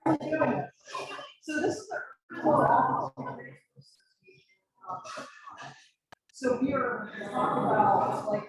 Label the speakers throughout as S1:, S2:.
S1: So this is so we are talking about like.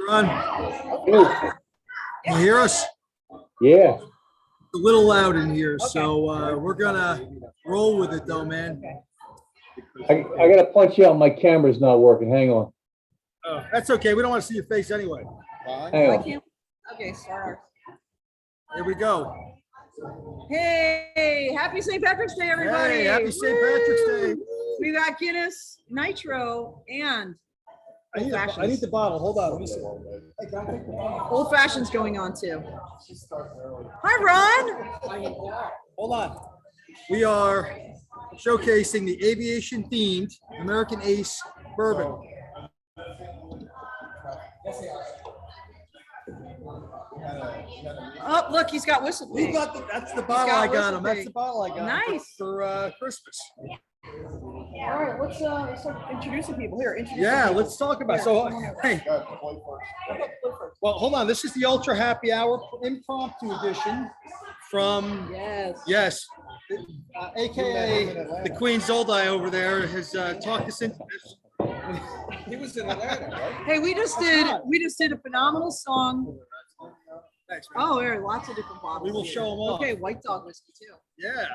S2: Ron, can you hear us?
S3: Yeah.
S2: It's a little loud in here, so we're gonna roll with it though, man.
S3: I gotta punch you out. My camera's not working. Hang on.
S2: That's okay. We don't want to see your face anyway.
S3: Hang on.
S1: Okay, start.
S2: Here we go.
S1: Hey, happy St. Patrick's Day, everybody.
S2: Hey, happy St. Patrick's Day.
S1: We got Guinness, Nitro, and
S2: I need the bottle. Hold on. Let me see.
S1: old fashions going on too. Hi, Ron.
S2: Hold on. We are showcasing the aviation themed American Ace bourbon.
S1: Oh, look, he's got whistle
S2: We
S1: pig.
S2: got that's the bottle I got him. That's the bottle I got him
S1: Nice.
S2: for Christmas.
S1: All right, let's start introducing people here.
S2: Yeah, let's talk about it. So, hey, well, hold on. This is the Ultra Happy Hour impromptu edition from
S1: Yes.
S2: AKA the Queen Zoldai over there has talked us into this.
S4: He was in Atlanta, right?
S1: Hey, we just did a phenomenal song.
S2: Thanks, man.
S1: Oh, there are lots of different bottles.
S2: We will
S1: here.
S2: show them all.
S1: Okay, White Dog whiskey too.
S2: Yeah.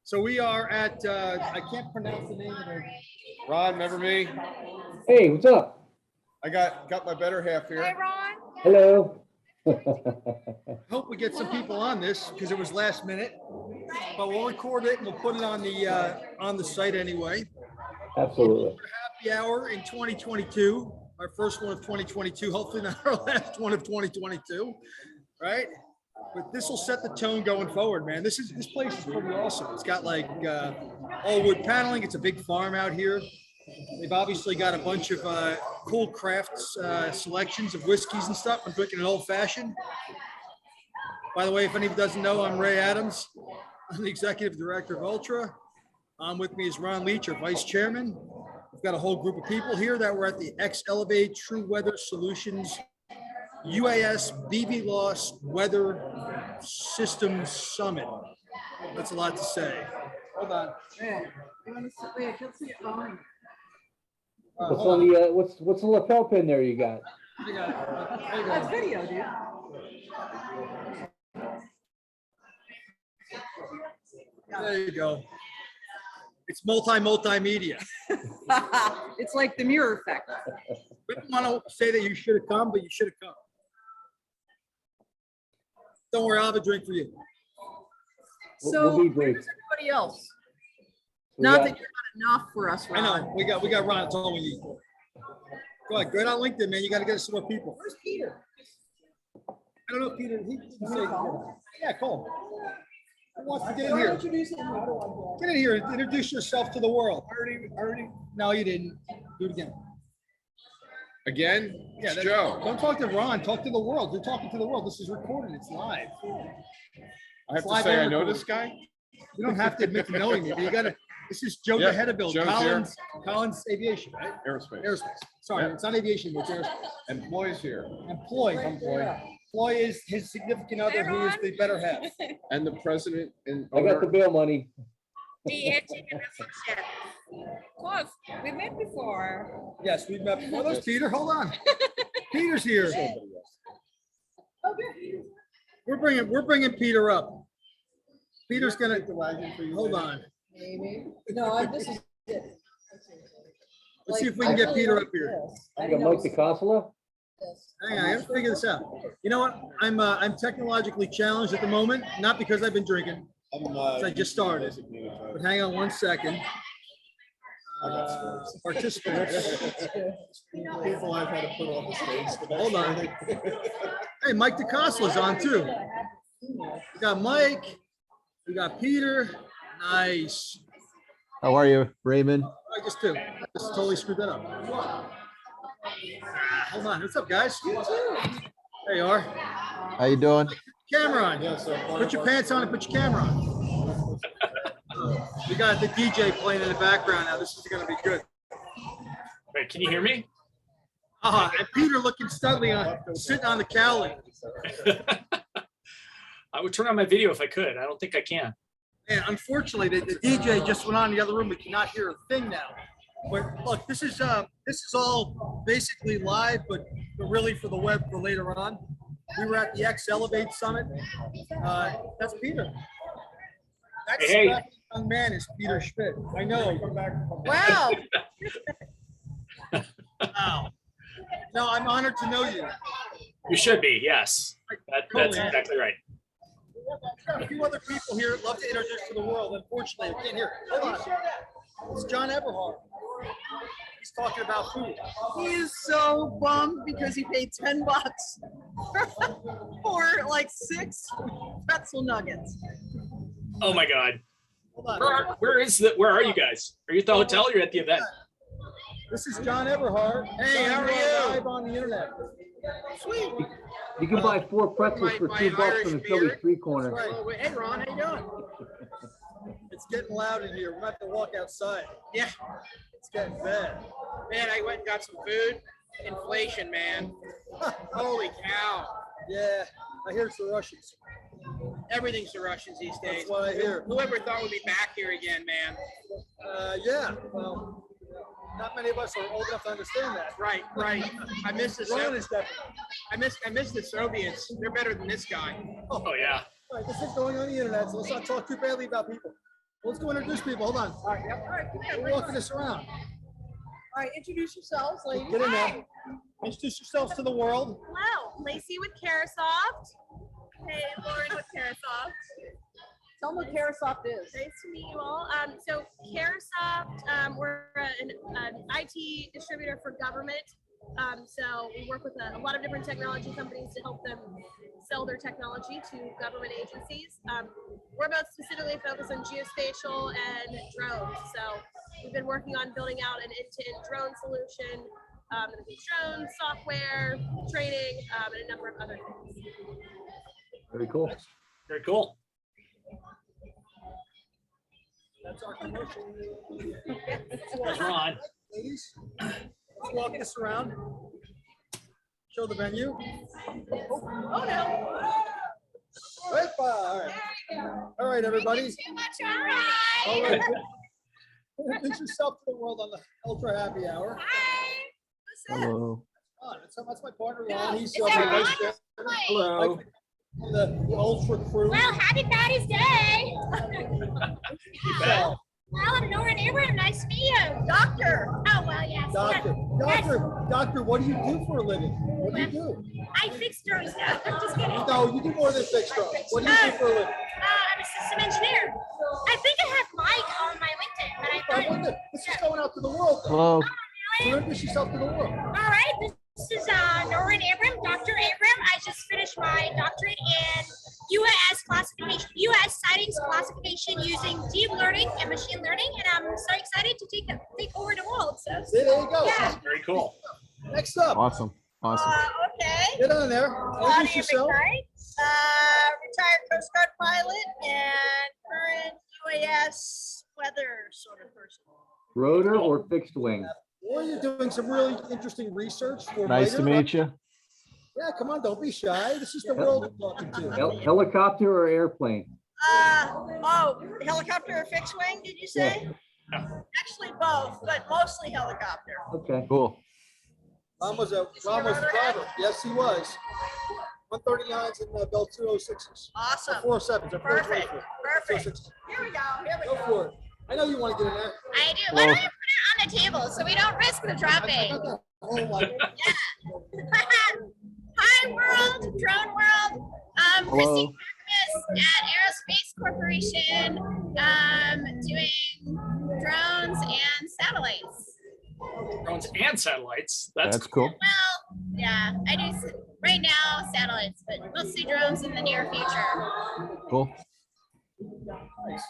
S2: So we are at, I can't pronounce the name of it.
S4: Ron, remember me?
S3: Hey, what's up?
S4: I got my better half here.
S5: Hi, Ron.
S3: Hello.
S2: Hope we get some people on this because it was last minute, but we'll record it and we'll put it on the site anyway.
S3: Absolutely.
S2: Happy hour in 2022, our first one of 2022, hopefully not our last one of 2022, right? But this will set the tone going forward, man. This place is pretty awesome. It's got like all wood paneling. It's a big farm out here. They've obviously got a bunch of cool crafts, selections of whiskeys and stuff. I'm drinking an old fashioned. By the way, if anybody doesn't know, I'm Ray Adams. I'm the executive director of Ultra. With me is Ron Leach, our vice chairman. We've got a whole group of people here that were at the Elevate TruWeather Solutions UAS BVLOS Weather Systems Summit. That's a lot to say. Hold on.
S1: Wait, I can't see it going.
S3: What's on the what's the lapel pin there you got?
S1: That's video, dude.
S2: There you go. It's multimedia.
S1: It's like the mirror effect.
S2: We don't want to say that you should have come, but you should have come. Don't worry, I'll have a drink for you.
S1: So
S3: We'll be brief.
S1: where's everybody else?
S3: We
S1: Not
S3: got-
S1: that you're not enough for us,
S2: I
S1: Ron.
S2: know, we got Ron, that's all we need. Go ahead, go on LinkedIn, man, you got to get us some more people.
S1: Where's Peter?
S2: I don't know if Peter, he can say, yeah, call him. Who wants to get in here?
S1: Introduce him. How do I do
S2: Get in here and introduce yourself to the world. Already, no, you didn't. Do it again.
S4: Again?
S2: Yeah,
S4: It's
S2: that's-
S4: Joe.
S2: Don't talk to Ron, talk to the world. You're talking to the world. This is recorded, it's live.
S4: I have to
S2: Live
S4: say, I
S2: and
S4: know
S2: recorded.
S4: this guy.
S2: You don't have to admit to knowing me, but you gotta, this is Joe
S4: Yeah,
S2: DeHedebill,
S4: Joe's
S2: Collins Aviation, right?
S4: Aerospace.
S2: Aerospace. Sorry,
S4: Yeah.
S2: it's not aviation, it's aerospace.
S4: Employees here.
S2: Employee.
S4: Employee.
S2: Employee is his significant other, who is the better half.
S4: And the president and
S3: I got the
S4: owner.
S3: bail money.
S5: The agent relationship. Of course, we met before.
S2: Yes, we've met before. There's Peter, hold on. Peter's here. We're bringing Peter up. Peter's gonna, hold on.
S1: Maybe. No, this is it.
S2: Let's see if we can get Peter up here.
S3: I got Mike DeCassola.
S2: Hang on, I gotta figure this out. You know what? I'm technologically challenged at the moment, not because I've been drinking, because I just started. But hang on one second. Participants.
S4: People I've had to put on the stage.
S2: Hold on. Hey, Mike DeCastle's on too. We got Mike. We got Peter. Nice.
S6: How are you, Raymond?
S2: I just totally screwed that up. Hold on. What's up, guys? There you are.
S6: How you doing?
S2: Camera on. Put your pants on and put your camera on. We got the DJ playing in the background now. This is going to be good.
S7: Wait, can you hear me?
S2: And Peter looking studly sitting on the cowling.
S7: I would turn on my video if I could. I don't think I can.
S2: And unfortunately, the DJ just went on in the other room. We cannot hear a thing now. But look, this is all basically live, but really for the web for later on. We were at the Elevate Summit. That's Peter. That
S7: Hey.
S2: scrappy young man is Peter Schmidt. I know.
S1: Wow.
S2: Wow. No, I'm honored to know you.
S7: You should be, yes. That's exactly right.
S2: We've got a few other people here. Love to introduce to the world. Unfortunately, I can't hear it. Hold on. It's John Everhart. He's talking about food.
S1: He is so bummed because he paid $10 for like 6 pretzel nuggets.
S7: Oh my God.
S2: Hold on.
S7: Where are you guys? Are you at the hotel or you're at the event?
S2: This is John Everhart. Hey, how are you? Live on the internet. Sweet.
S3: You can buy 4 pretzels for $2 from the Philly street corner.
S2: Right. Hey, Ron, how you doing? It's getting loud in here. We're going to have to walk outside.
S8: Yeah,
S2: It's getting bad.
S8: man, I went and got some food. Inflation, man. Holy cow.
S2: Yeah, I hear it's the Russians.
S8: Everything's the Russians these days.
S2: That's what I hear.
S8: Whoever thought we'd be back here again, man.
S2: Yeah, well, not many of us are old enough to understand that.
S8: Right, right. I miss the
S2: Ron
S8: Soviets.
S2: is definitely.
S8: I miss the Soviets. They're better than this guy.
S7: Oh yeah.
S2: All right, this is going on the internet, so let's not talk too badly about people. Let's go introduce people. Hold on.
S1: All right, yep. All right,
S2: We're walking this around.
S1: all right, introduce yourselves, ladies.
S2: Get in there. Introduce yourselves to the world.
S5: Hello, Lacey with Carasoft. Hey, Lauren with Carasoft.
S1: Tell them what Carasoft is.
S5: Nice to meet you all. So Carasoft, we're an IT distributor for government. So we work with a lot of different technology companies to help them sell their technology to government agencies. We're most specifically focused on geospatial and drones. So we've been working on building out an end-to-end drone solution, drone software, training, and a number of other things.
S3: Very cool.
S7: Very cool.
S2: That's our commercial.
S7: There's Ron.
S2: Ladies, let's walk this around. Show the venue.
S5: Oh no!
S2: Right, all right. All right, everybody.
S5: Too much, all right.
S2: All right. Introduce yourself to the world on the Ultra Happy Hour.
S5: Hi. What's up?
S3: Hello.
S2: That's my partner, Ron. He's
S5: Is that
S2: my
S5: Ron?
S2: vice chair.
S3: Hello.
S2: The Ultra crew.
S5: Well, happy Paddys Day.
S2: So,
S5: Well, I'm Nora Abram. Nice to meet you. Doctor. Oh, well, yes.
S2: Doctor, what do you do for a living? What do you do?
S5: I fix drones now. I'm just kidding.
S2: No, you do more than fix drones. What do you do for a living?
S5: I'm a system engineer. I think I have Mike on my LinkedIn, but I thought.
S2: This is going out to the world.
S3: Hello.
S2: So introduce yourself to the world.
S5: All right. This is Nora Abram, Dr. Abram. I just finished my doctorate in U.S. sightings classification using deep learning and machine learning, and I'm so excited to take over the world. So.
S2: There you go.
S5: Yeah.
S7: Very cool.
S2: Next up,
S6: Awesome. Awesome.
S5: Okay.
S2: get on there. Introduce yourself.
S1: Retired Coast Guard pilot and current UAS weather sort of person.
S3: Rotor or fixed wing?
S2: Or you're doing some really interesting research for
S6: Nice to
S2: later.
S6: meet you.
S2: Yeah, come on, don't be shy. This is the world we're talking to.
S3: Helicopter or airplane?
S1: Helicopter or fixed wing, did you say? Actually both, but mostly helicopter.
S3: Okay.
S6: Cool.
S2: Ron was a driver. Yes, he was. 139s and Bell 206s.
S1: Awesome.
S2: 407s.
S1: Perfect. Perfect.
S2: 206s.
S1: Here we go. Here we
S2: Go
S1: go.
S2: for it. I know you want to get in there.
S5: I do. Why don't you put it on the table so we don't risk the
S2: I
S5: dropping?
S2: got that. Oh my.
S5: Hi, world, drone world. Christine
S6: Hello.
S5: Magnus at Aerospace Corporation, doing drones and satellites.
S7: Drones and satellites. That's
S6: cool.
S5: Well, yeah, I do right now satellites, but mostly drones in the near future.
S6: Cool.
S2: Nice.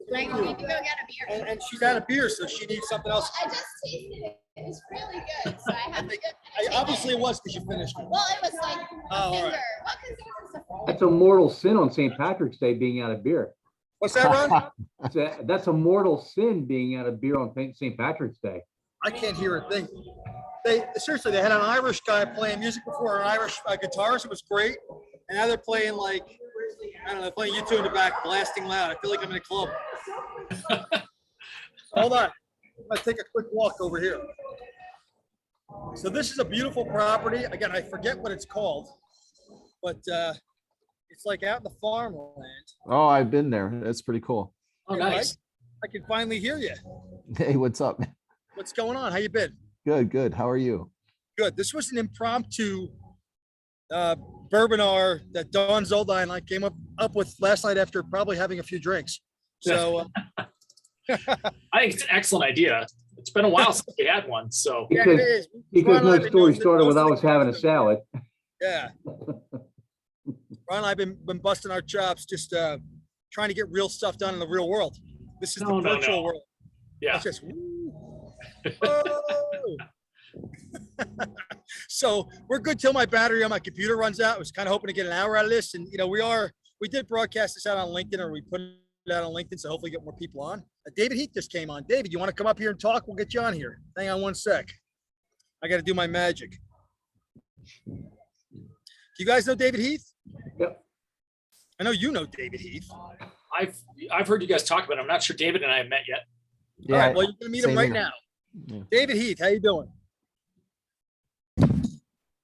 S5: Right, we can go get a beer.
S2: And she's out of beer, so she needs something else.
S5: I just tasted it. It was really good, so I have to go.
S2: Obviously, it was because you finished it.
S5: Well, it was like a
S2: all right.
S5: finger. Well, because it was a
S3: That's a mortal sin on St. Patrick's Day, being out of beer.
S2: What's that, Ron?
S3: That's a mortal sin, being out of beer on St. Patrick's Day.
S2: I can't hear a thing. They seriously, they had an Irish guy playing music before, an Irish guitarist. It was great. And now they're playing like, I don't know, playing U2 in the back, blasting loud. I feel like I'm in a club. Hold on. I'm gonna take a quick walk over here. So this is a beautiful property. Again, I forget what it's called, but it's like out in the farmland.
S6: Oh, I've been there. That's pretty cool.
S7: oh, nice.
S2: I can finally hear you.
S6: Hey, what's up?
S2: What's going on? How you been?
S6: Good, good. How are you?
S2: Good. This was an impromptu bourbon hour that Dawn Zolda and I came up with last night after probably having a few drinks. So
S7: I think it's an excellent idea. It's been a while since we had one, so.
S2: Yeah, it
S3: Because,
S2: is.
S3: because
S2: Ron and I
S3: no
S2: have been
S3: story
S2: doing
S3: started
S2: most
S3: without
S2: of
S3: us
S2: the
S3: having a
S2: content.
S3: salad.
S2: Yeah. Ron and I have been busting our chops, just trying to get real stuff done in the real world. This is
S7: No,
S2: the
S7: no,
S2: virtual
S7: no.
S2: world.
S7: Yeah.
S2: It's just, woo. Whoa. So we're good till my battery on my computer runs out. I was kind of hoping to get an hour out of this, and we did broadcast this out on LinkedIn, or we put it out on LinkedIn, so hopefully get more people on. David Heath just came on. David, you want to come up here and talk? We'll get you on here. Hang on one sec. I got to do my magic. Do you guys know David Heath?
S3: Yep.
S2: I know you know David Heath.
S7: I've heard you guys talk about it. I'm not sure David and I have met yet.
S2: All right, well, you're gonna meet him
S6: same
S2: right
S6: here.
S2: now.
S6: Yeah.
S2: David Heath, how you doing?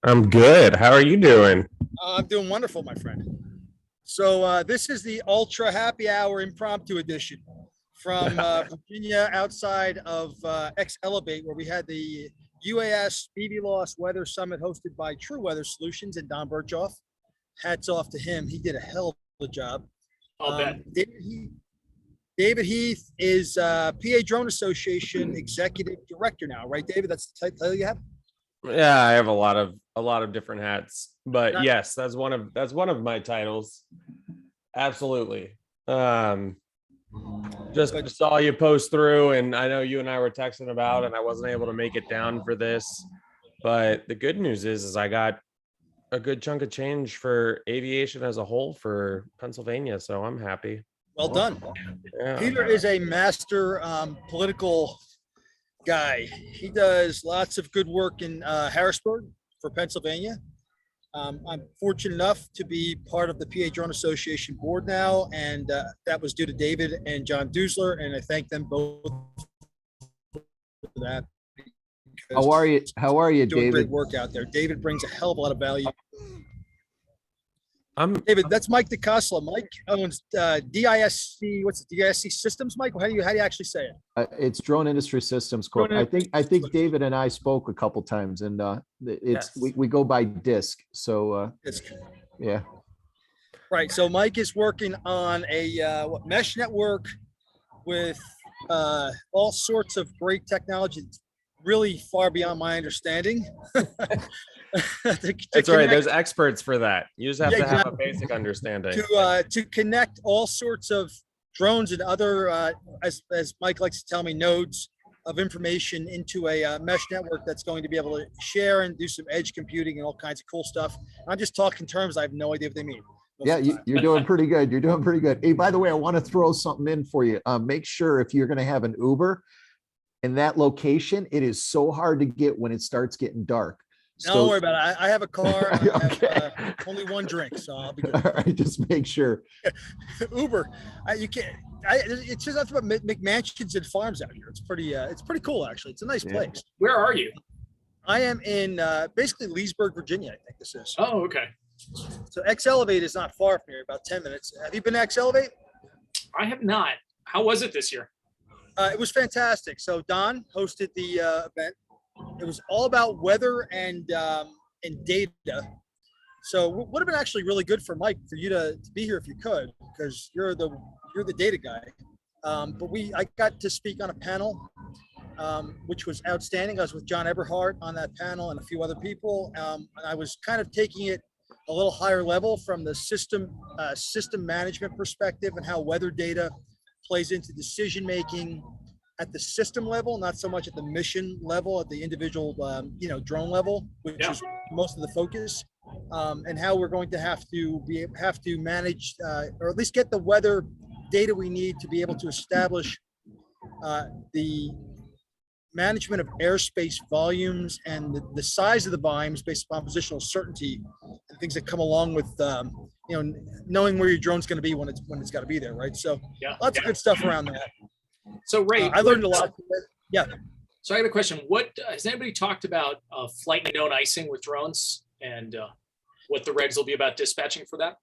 S9: I'm good. How are you doing?
S2: I'm doing wonderful, my friend. So this is the Ultra Happy Hour Impromptu Edition from Virginia, outside of X Elevate, where we had the UAS BVLOS Weather Summit hosted by TruWeather Solutions and Don Birchoff. Hats off to him. He did a hell of a job.
S7: I'll bet.
S2: David Heath is PA Drone Association Executive Director now, right, David? That's the title you have?
S9: Yeah, I have a lot of different hats, but
S2: Nice.
S9: yes, that's one of my titles. Absolutely. Just saw you post through, and I know you and I were texting about, and I wasn't able to make it down for this, but the good news is I got a good chunk of change for aviation as a whole for Pennsylvania, so I'm happy.
S2: Well done.
S9: Yeah.
S2: Peter is a master political guy. He does lots of good work in Harrisburg for Pennsylvania. I'm fortunate enough to be part of the PA Drone Association board now, and that was due to David and John Dusler, and I thank them both for that.
S6: How are you? How are you,
S2: Doing great
S6: David?
S2: work out there. David brings a hell of a lot of value.
S9: I'm
S2: David, that's Mike DeCosla. Mike owns DISC. What's it? DISC Systems, Mike? How do you actually say it?
S6: It's Drone Industry Systems Corp.
S2: Drone
S6: I think David and I spoke a couple times, and it's
S9: Yes.
S6: we go by DISC. So
S2: It's
S6: yeah.
S2: right. So Mike is working on a mesh network with all sorts of great technology. It's really far beyond my understanding.
S9: That's right. There's experts for that. You just have
S2: Yeah,
S9: to have a
S2: exactly.
S9: basic understanding.
S2: To connect all sorts of drones and other, as Mike likes to tell me, nodes of information into a mesh network that's going to be able to share and do some edge computing and all kinds of cool stuff. I'm just talking terms. I have no idea what they mean. most
S6: Yeah,
S2: of the time.
S6: you're doing pretty good. You're doing pretty good. Hey, by the way, I want to throw something in for you. Make sure if you're going to have an Uber in that location, it is so hard to get when it starts getting dark.
S2: Don't worry about it. I have a car. And I have
S6: Okay.
S2: only one drink, so I'll be good.
S6: All right, just make sure.
S2: Uber, you can't. It's just nothing but McMansions and farms out here. It's pretty cool actually. It's a nice
S6: Yeah.
S2: place.
S7: Where are you?
S2: I am in basically Leesburg, Virginia. I think this is.
S7: Oh, okay.
S2: So X Elevate is not far from here, about 10 minutes. Have you been to X Elevate?
S7: I have not. How was it this year?
S2: It was fantastic. So Don hosted the event. It was all about weather and data. So would have been actually really good for Mike for you to be here if you could, because you're the data guy. But I got to speak on a panel, which was outstanding. I was with John Eberhardt on that panel and a few other people. And I was kind of taking it a little higher level from the system management perspective and how weather data plays into decision making at the system level, not so much at the mission level, at the individual drone level, which
S7: Yeah.
S2: is most of the focus, and how we're going to have to manage or at least get the weather data we need to be able to establish the management of airspace volumes and the size of the volumes based upon positional certainty and things that come along with knowing where your drone's going to be when it's got to be there, right? So
S7: Yeah.
S2: lots of good stuff around that.
S7: So Ray,
S2: I learned a lot. Yeah.
S7: So I got a question. What has anybody talked about flight and known icing with drones, and what the regs will be about dispatching for that?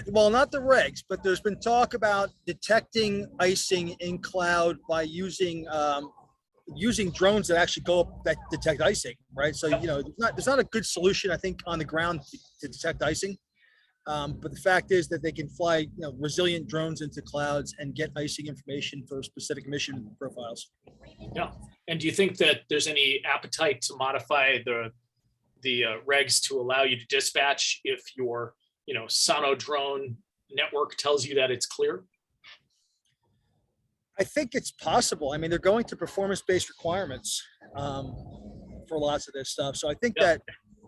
S2: Well, not the regs, but there's been talk about detecting icing in cloud by using drones that actually go up that detect icing, right? So there's not a good solution, I think, on the ground to detect icing. But the fact is that they can fly, resilient drones into clouds and get icing information for specific mission profiles.
S7: Yeah. And do you think that there's any appetite to modify the regs to allow you to dispatch if your, sono drone network tells you that it's clear?
S2: I think it's possible. I mean, they're going to performance-based requirements for lots of this stuff. So I think that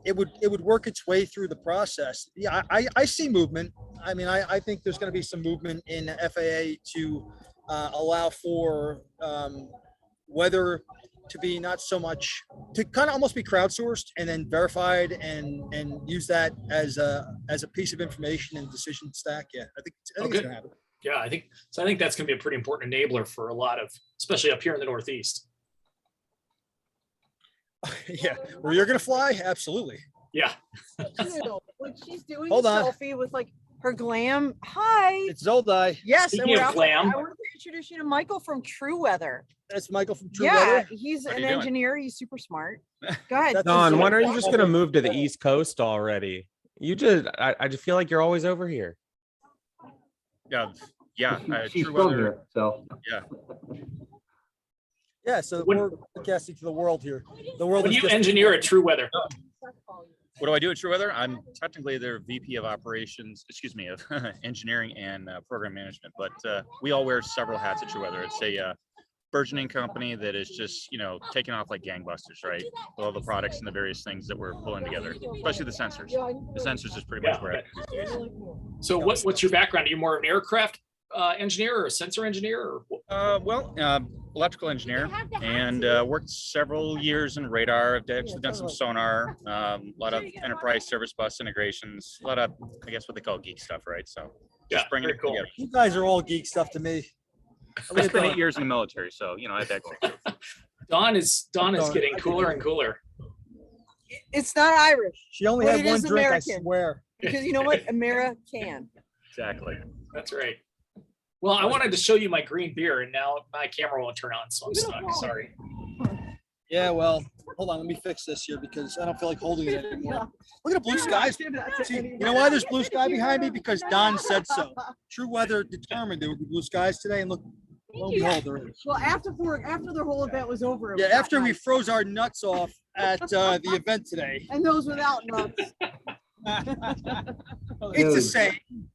S2: it would work its way through the process. Yeah, I see movement. I mean, I think there's going to be some movement in FAA to allow for weather to be not so much, to kind of almost be crowdsourced and then verified and use that as a piece of information and decision stack. Yeah, I think it's going to happen.
S7: Yeah, I think that's going to be a pretty important enabler for a lot of, especially up here in the Northeast.
S2: Yeah, where you're going to fly? Absolutely.
S7: Yeah.
S10: When she's doing
S2: Hold
S10: a
S2: on.
S10: selfie with like her glam. Hi.
S2: It's Zoldai.
S10: Yes,
S7: Speaking of glam.
S10: I want to introduce you to Michael from TruWeather.
S2: That's Michael from
S10: Yeah,
S2: TruWeather.
S10: he's
S9: How
S10: an
S9: you doing?
S10: engineer. He's super smart. Go ahead.
S2: That's
S9: Don, when are you
S2: awesome.
S9: just gonna move to the East Coast already? I just feel like you're always over here.
S11: Yeah,
S3: She's
S11: True
S3: from
S11: Weather.
S3: here, so.
S2: Yeah, so
S7: When-
S2: we're broadcasting to the world here. The world
S7: When
S2: is
S7: you
S2: just
S7: engineer at TruWeather,
S11: What do I do at TruWeather? I'm technically their VP of operations, of engineering and program management, but we all wear several hats at TruWeather. It's a burgeoning company that is just, taking off like gangbusters, right? With all the products and the various things that we're pulling together, especially the sensors. The sensors is pretty much where it is.
S7: so what's your background? Are you more of an aircraft engineer or a sensor engineer? Or
S11: Electrical engineer, and worked several years in radar. I've actually done some sonar, a lot of enterprise service bus integrations, a lot of, I guess, what they call geek stuff, right? So just bringing
S7: very
S11: it
S7: cool.
S11: together.
S2: You guys are all geek stuff to me.
S11: I spent 8 years in the military, so I had that going.
S7: Don is getting cooler and cooler.
S10: It's not Irish
S2: She only
S10: But
S2: had
S10: it
S2: one
S10: is
S2: drink,
S10: American.
S2: I swear.
S10: because you know what? America can.
S11: Exactly.
S7: That's right. Well, I wanted to show you my green beer, and now my camera won't turn on, so I'm stuck. Sorry.
S2: Yeah, well, hold on, let me fix this here because I don't feel like holding it anymore. Look at the blue skies. See, you know why there's blue sky behind me? Because Don said so. TruWeather determined there would be blue skies today, and look, lo and behold, there is.
S10: Well, after the whole event was over. it
S2: Yeah,
S10: was
S2: after
S10: not
S2: we
S10: nice.
S2: froze our nuts off at the event today.
S10: And those without nuts.
S2: It's the same.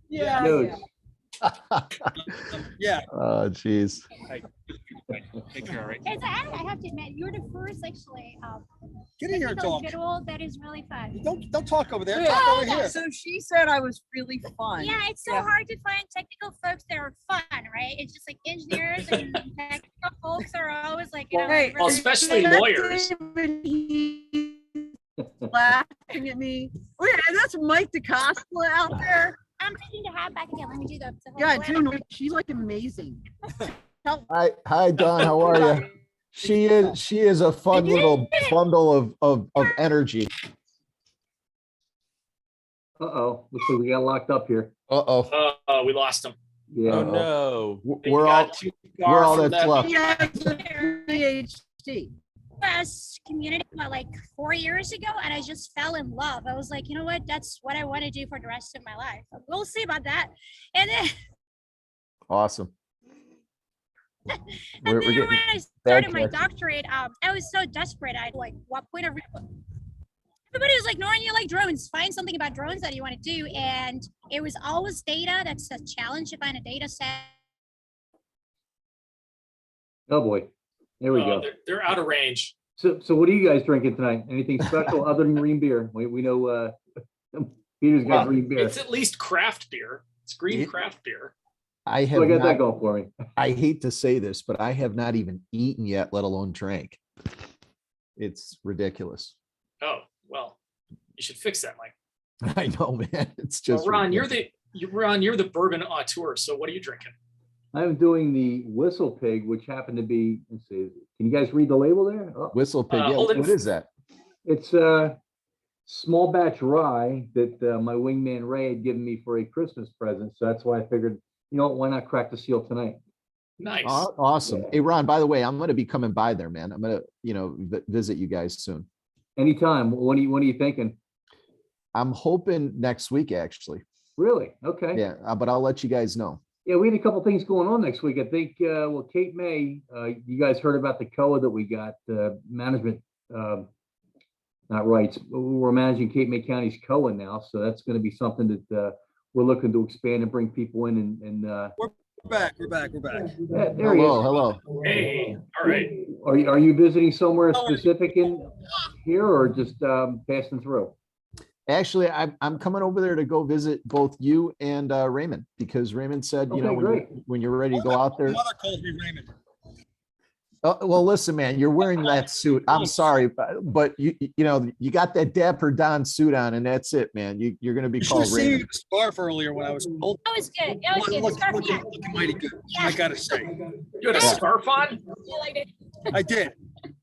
S10: Yeah.
S3: Dude.
S10: yeah.
S2: Yeah.
S6: Oh, geez.
S11: Take care, all right?
S12: It's, I have to admit, you're the first actually
S2: Get in here and talk.
S12: individual that is really fun.
S2: Don't talk over there.
S10: Yeah.
S2: Talk over here.
S10: So she said I was really fun.
S12: Yeah, it's so
S10: Yeah.
S12: hard to find technical folks that are fun, right? It's just like engineers and technical folks are always like,
S10: Hey,
S7: Well, especially lawyers.
S10: Laughing at me. Wait, and that's Mike DeCosta out there.
S12: I'm taking the hat back again. Let me do the whole
S10: Yeah,
S12: plan.
S10: dude, she's like amazing.
S6: Hi, Don. How are you? She is a fun little bundle of energy.
S3: Uh-oh, looks like we got locked up here.
S6: Uh-oh.
S7: We lost him.
S3: Yeah.
S9: Oh no.
S6: We're all that's left.
S10: Yeah, PhD.
S12: US community about like 4 years ago, and I just fell in love. I was like, you know what? That's what I want to do for the rest of my life. We'll see about that. And then,
S6: Awesome.
S12: and
S6: We're
S12: then
S6: getting
S12: when I
S6: bad
S12: started my
S6: connection.
S12: doctorate, I was so desperate. I like, what point of everybody was like, Noreen, you like drones. Find something about drones that you want to do. And it was always data. That's a challenge to find a data set.
S3: Oh, boy. There we go.
S7: They're out of range.
S3: So what are you guys drinking tonight? Anything special other than green beer? We know Peter's got green beer.
S7: It's at least craft beer. It's green
S6: It-
S7: craft beer.
S6: I
S3: So
S6: have
S3: I got that
S6: not,
S3: going for me.
S6: I hate to say this, but I have not even eaten yet, let alone drank. It's ridiculous.
S7: Oh, well, you should fix that, Mike.
S6: I know, man. It's
S7: Well,
S6: just
S7: Ron,
S6: ridiculous.
S7: you're the bourbon auteur. So what are you drinking?
S3: I'm doing the Whistle Pig, which happened to be, let's see, can you guys read the label there? Oh,
S6: Whistle Pig. Yeah,
S7: hold it.
S6: what is that?
S3: it's a small batch rye that my wingman Ray had given me for a Christmas present. So that's why I figured, you know, why not crack the seal tonight?
S7: Nice.
S6: Awesome. Hey, Ron, by the way, I'm going to be coming by there, man. I'm going to, visit you guys soon.
S3: Anytime. When are you thinking?
S6: I'm hoping next week, actually.
S3: Really? Okay.
S6: Yeah, but I'll let you guys know.
S3: Yeah, we had a couple things going on next week. I think, well, Cape May, you guys heard about the COA that we got, management, not rights. We're managing Cape May County's COA now, so that's going to be something that we're looking to expand and bring people in and
S2: We're back. We're back.
S3: yeah, there he
S6: Hello,
S3: is.
S6: hello.
S7: Hey, all right.
S3: Are you visiting somewhere specific in here or just passing through?
S6: Actually, I'm coming over there to go visit both you and Raymond, because Raymond said, you
S3: Okay,
S6: know,
S3: great.
S6: when you're ready to go out there.
S2: My mother calls me Raymond.
S6: Well, listen, man, you're wearing that suit. I'm sorry, but you know, you got that Dapper Don suit on, and that's it, man. You're going to be
S2: You should have
S6: called
S2: seen me
S6: Raymond.
S2: with the scarf earlier when I was cold.
S12: That was good. That was good. The scarf, yeah.
S2: Looking mighty good, I gotta say.
S7: You had a scarf on?
S12: You liked it.
S2: I did.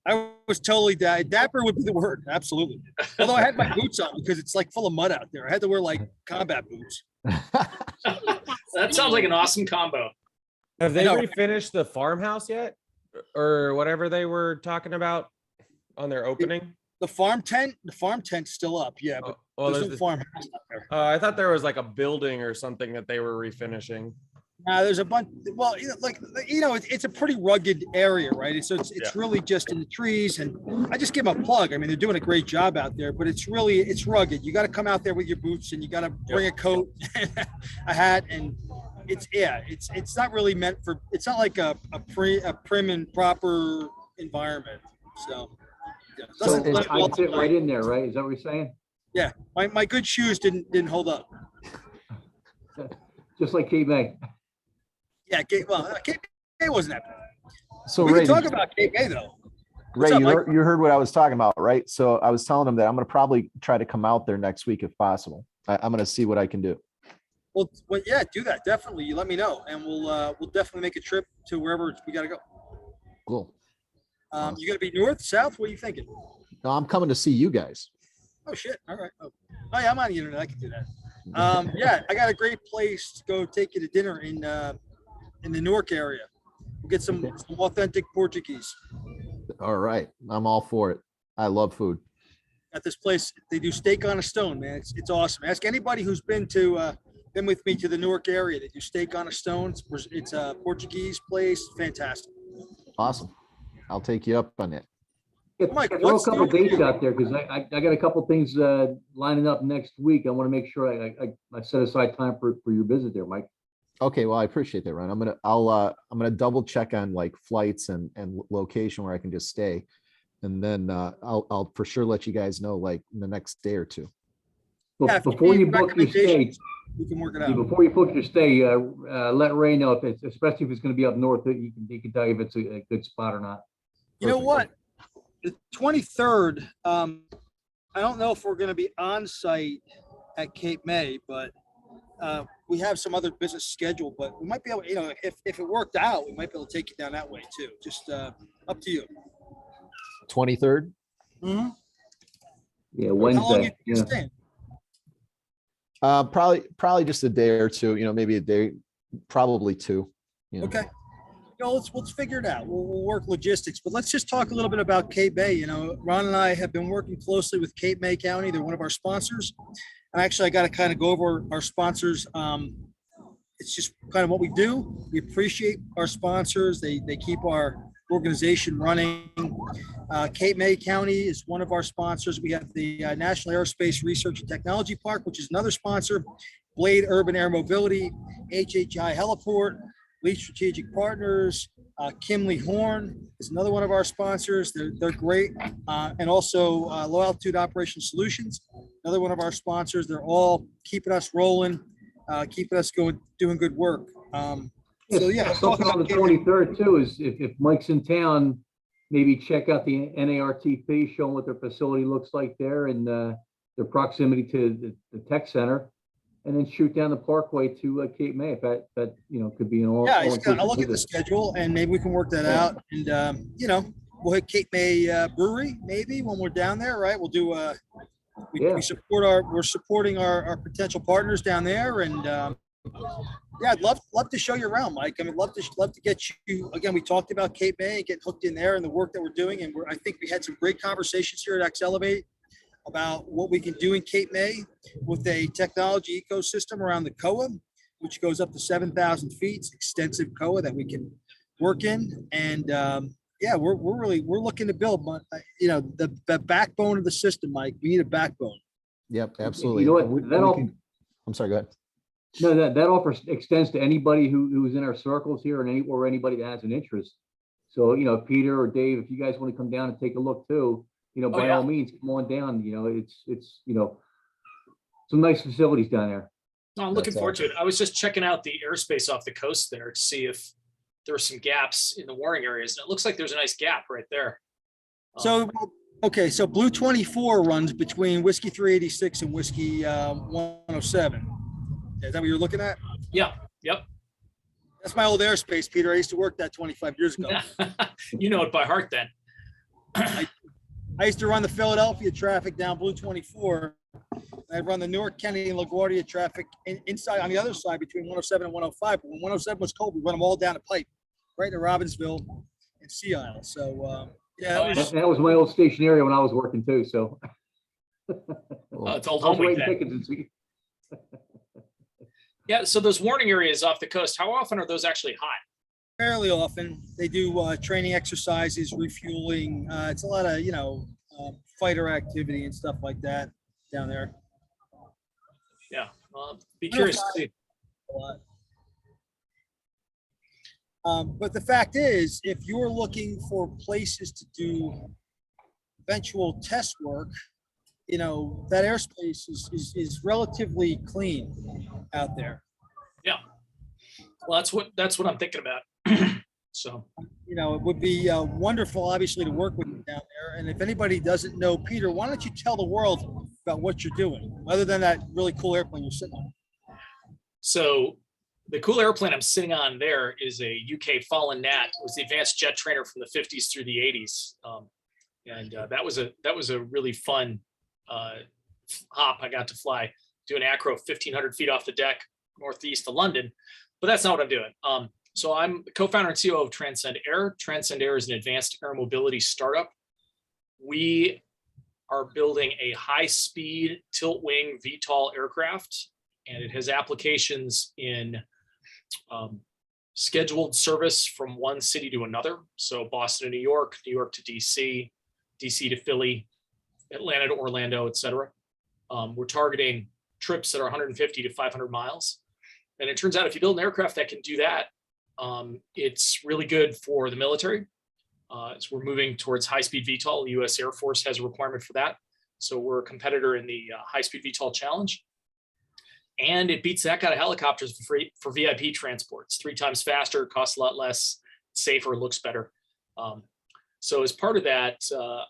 S2: I was totally dapper would be the word. Absolutely. Although I had my boots on because it's like full of mud out there. I had to wear like combat boots.
S7: That sounds like an awesome combo.
S9: Have they
S2: know.
S9: refinished the farmhouse yet? Or whatever they were talking about on their opening?
S2: The farm tent's still up. Yeah, but
S9: Well,
S2: there's
S9: there's
S2: no
S9: the,
S2: farmhouse out there.
S9: I thought there was like a building or something that they were refinishing.
S2: There's a bunch. Well, it's a pretty rugged area, right? So it's really just in the trees, and I just give them a plug. I mean, they're doing a great job out there, but it's rugged. You got to come out there with your boots, and you got to bring a coat, a hat, and it's not really meant for. It's not like a prim and proper environment. So yeah, it
S3: So
S2: doesn't
S3: it's,
S2: let
S3: I
S2: well
S3: fit
S2: to
S3: right in there, right? Is that what you're saying?
S2: Yeah, my good shoes didn't hold up.
S3: Just like Cape May.
S2: Yeah, Cape May wasn't that bad.
S6: So
S2: We
S6: Ray,
S2: can talk about Cape May though.
S6: Ray,
S2: up,
S6: you
S2: Mike?
S6: heard what I was talking about, right? So I was telling him that I'm going to probably try to come out there next week if possible. I'm going to see what I can do.
S2: Well, yeah, do that definitely. You let me know, and we'll definitely make a trip to wherever we got to go.
S6: Cool.
S2: You gonna be north, south? What are you thinking?
S6: No, I'm coming to see you guys.
S2: Oh shit! All right. Oh yeah, I'm on the internet. I can do that. Yeah, I got a great place to go take you to dinner in the Newark area. We'll get some authentic Portuguese.
S6: All right. I'm all for it. I love food.
S2: At this place, they do steak on a stone, man. It's awesome. Ask anybody who's been with me to the Newark area. They do steak on a stone. It's a Portuguese place. Fantastic.
S6: Awesome. I'll take you up on it.
S3: Yeah,
S2: Mike,
S3: throw a
S2: what's
S3: couple
S2: the-
S3: dates out there because I got a couple things lining up next week. I want to make sure I set aside time for your visit there, Mike.
S6: Okay, well, I appreciate that, Ron. I'm gonna double check on like flights and location where I can just stay, and then I'll for sure let you guys know like in the next day or two.
S3: Well,
S2: Yeah, if
S3: before
S2: need
S3: you book your stay,
S2: recommendations, we can work it out.
S3: before you book your stay, let Ray know if it's, especially if it's going to be up north, he can tell you if it's a good spot or not.
S2: You know
S3: Perfect.
S2: what? The 23rd, I don't know if we're going to be on site at Cape May, but we have some other business scheduled, but we might be able, if it worked out, we might be able to take you down that way too. Just up to you.
S6: 23rd.
S2: Mm-hmm.
S3: Yeah,
S2: How long you
S3: Wednesday.
S2: think you're staying?
S6: Probably just a day or two. Maybe a day, probably two.
S2: Okay. Let's figure it out. We'll work logistics, but let's just talk a little bit about Cape May. Ron and I have been working closely with Cape May County. They're one of our sponsors. And actually, I got to kind of go over our sponsors. It's just kind of what we do. We appreciate our sponsors. They keep our organization running. Cape May County is one of our sponsors. We have the National Aerospace Research and Technology Park, which is another sponsor. Blade Urban Air Mobility, HHI Heliport, Lee Strategic Partners, Kimley Horn is another one of our sponsors. They're great. And also Low Altitude Operation Solutions, another one of our sponsors. They're all keeping us rolling, keeping us going, doing good work. So yeah, let's talk
S3: Something on
S2: about
S3: the
S2: Cape May.
S3: 23rd too is if Mike's in town, maybe check out the NARTP, show them what their facility looks like there and their proximity to the tech center, and then shoot down the parkway to Cape May if that could be an all.
S2: Yeah,
S3: all-inclusive
S2: I'll look at the
S3: visit.
S2: schedule and maybe we can work that out. And we'll hit Cape May Brewery maybe when we're down there, right? We'll do
S3: Yeah.
S2: we're supporting our potential partners down there, and yeah, I'd love to show you around, Mike. I mean, love to get you again. We talked about Cape May and get hooked in there and the work that we're doing, and I think we had some great conversations here at X Elevate. about what we can do in Cape May with a technology ecosystem around the COA, which goes up to 7,000 feet. It's extensive COA that we can work in. And yeah, we're looking to build, the backbone of the system, Mike. We need a backbone.
S6: Yep, absolutely.
S3: You know what?
S6: I'm sorry, go ahead.
S3: No, that offer extends to anybody who's in our circles here and or anybody that has an interest. So, Peter or Dave, if you guys want to come down and take a look too, by all means, come on down. It's some nice facilities down there.
S7: No, I'm looking forward to it. I was just checking out the airspace off the coast there to see if there are some gaps in the warning areas. And it looks like there's a nice gap right there.
S2: So, okay, so Blue 24 runs between Whiskey 386 and Whiskey 107. Is that what you're looking at?
S7: Yeah, yep.
S2: That's my old airspace, Peter. I used to work that 25 years ago.
S7: You know it by heart then.
S2: I used to run the Philadelphia traffic down Blue 24. I'd run the Newark, Kennedy, and LaGuardia traffic inside on the other side between 107 and 105. But when 107 was cold, we run them all down a pipe right into Robbinsville and Sea Isle. So, yeah.
S3: That was my old station area when I was working too, so.
S7: It's old home week then. Yeah, so those warning areas off the coast, how often are those actually hot?
S2: Fairly often. They do training exercises, refueling. It's a lot of, fighter activity and stuff like that down there.
S7: Yeah, be curious to see.
S2: But the fact is, if you're looking for places to do eventual test work, that airspace is relatively clean out there.
S7: Yeah. Well, that's what I'm thinking about. So,
S2: it would be wonderful, obviously, to work with you down there. And if anybody doesn't know, Peter, why don't you tell the world about what you're doing, other than that really cool airplane you're sitting on?
S7: So the cool airplane I'm sitting on there is a UK Fallen Nat. It was the advanced jet trainer from the 50s through the 80s. That was a really fun hop. I got to fly, do an acro 1,500 feet off the deck, northeast of London, but that's not what I'm doing. So I'm the co-founder and CEO of Transcend Air. Transcend Air is an advanced air mobility startup. We are building a high-speed tilt-wing VTOL aircraft, and it has applications in scheduled service from one city to another. So Boston to New York to DC, DC to Philly, Atlanta to Orlando, et cetera. We're targeting trips that are 150 to 500 miles. And it turns out if you build an aircraft that can do that, it's really good for the military. So we're moving towards high-speed VTOL. The US Air Force has a requirement for that. So we're a competitor in the high-speed VTOL challenge. And it beats the heck out of helicopters for VIP transports. 3 times faster, costs a lot less, safer, looks better. So as part of that,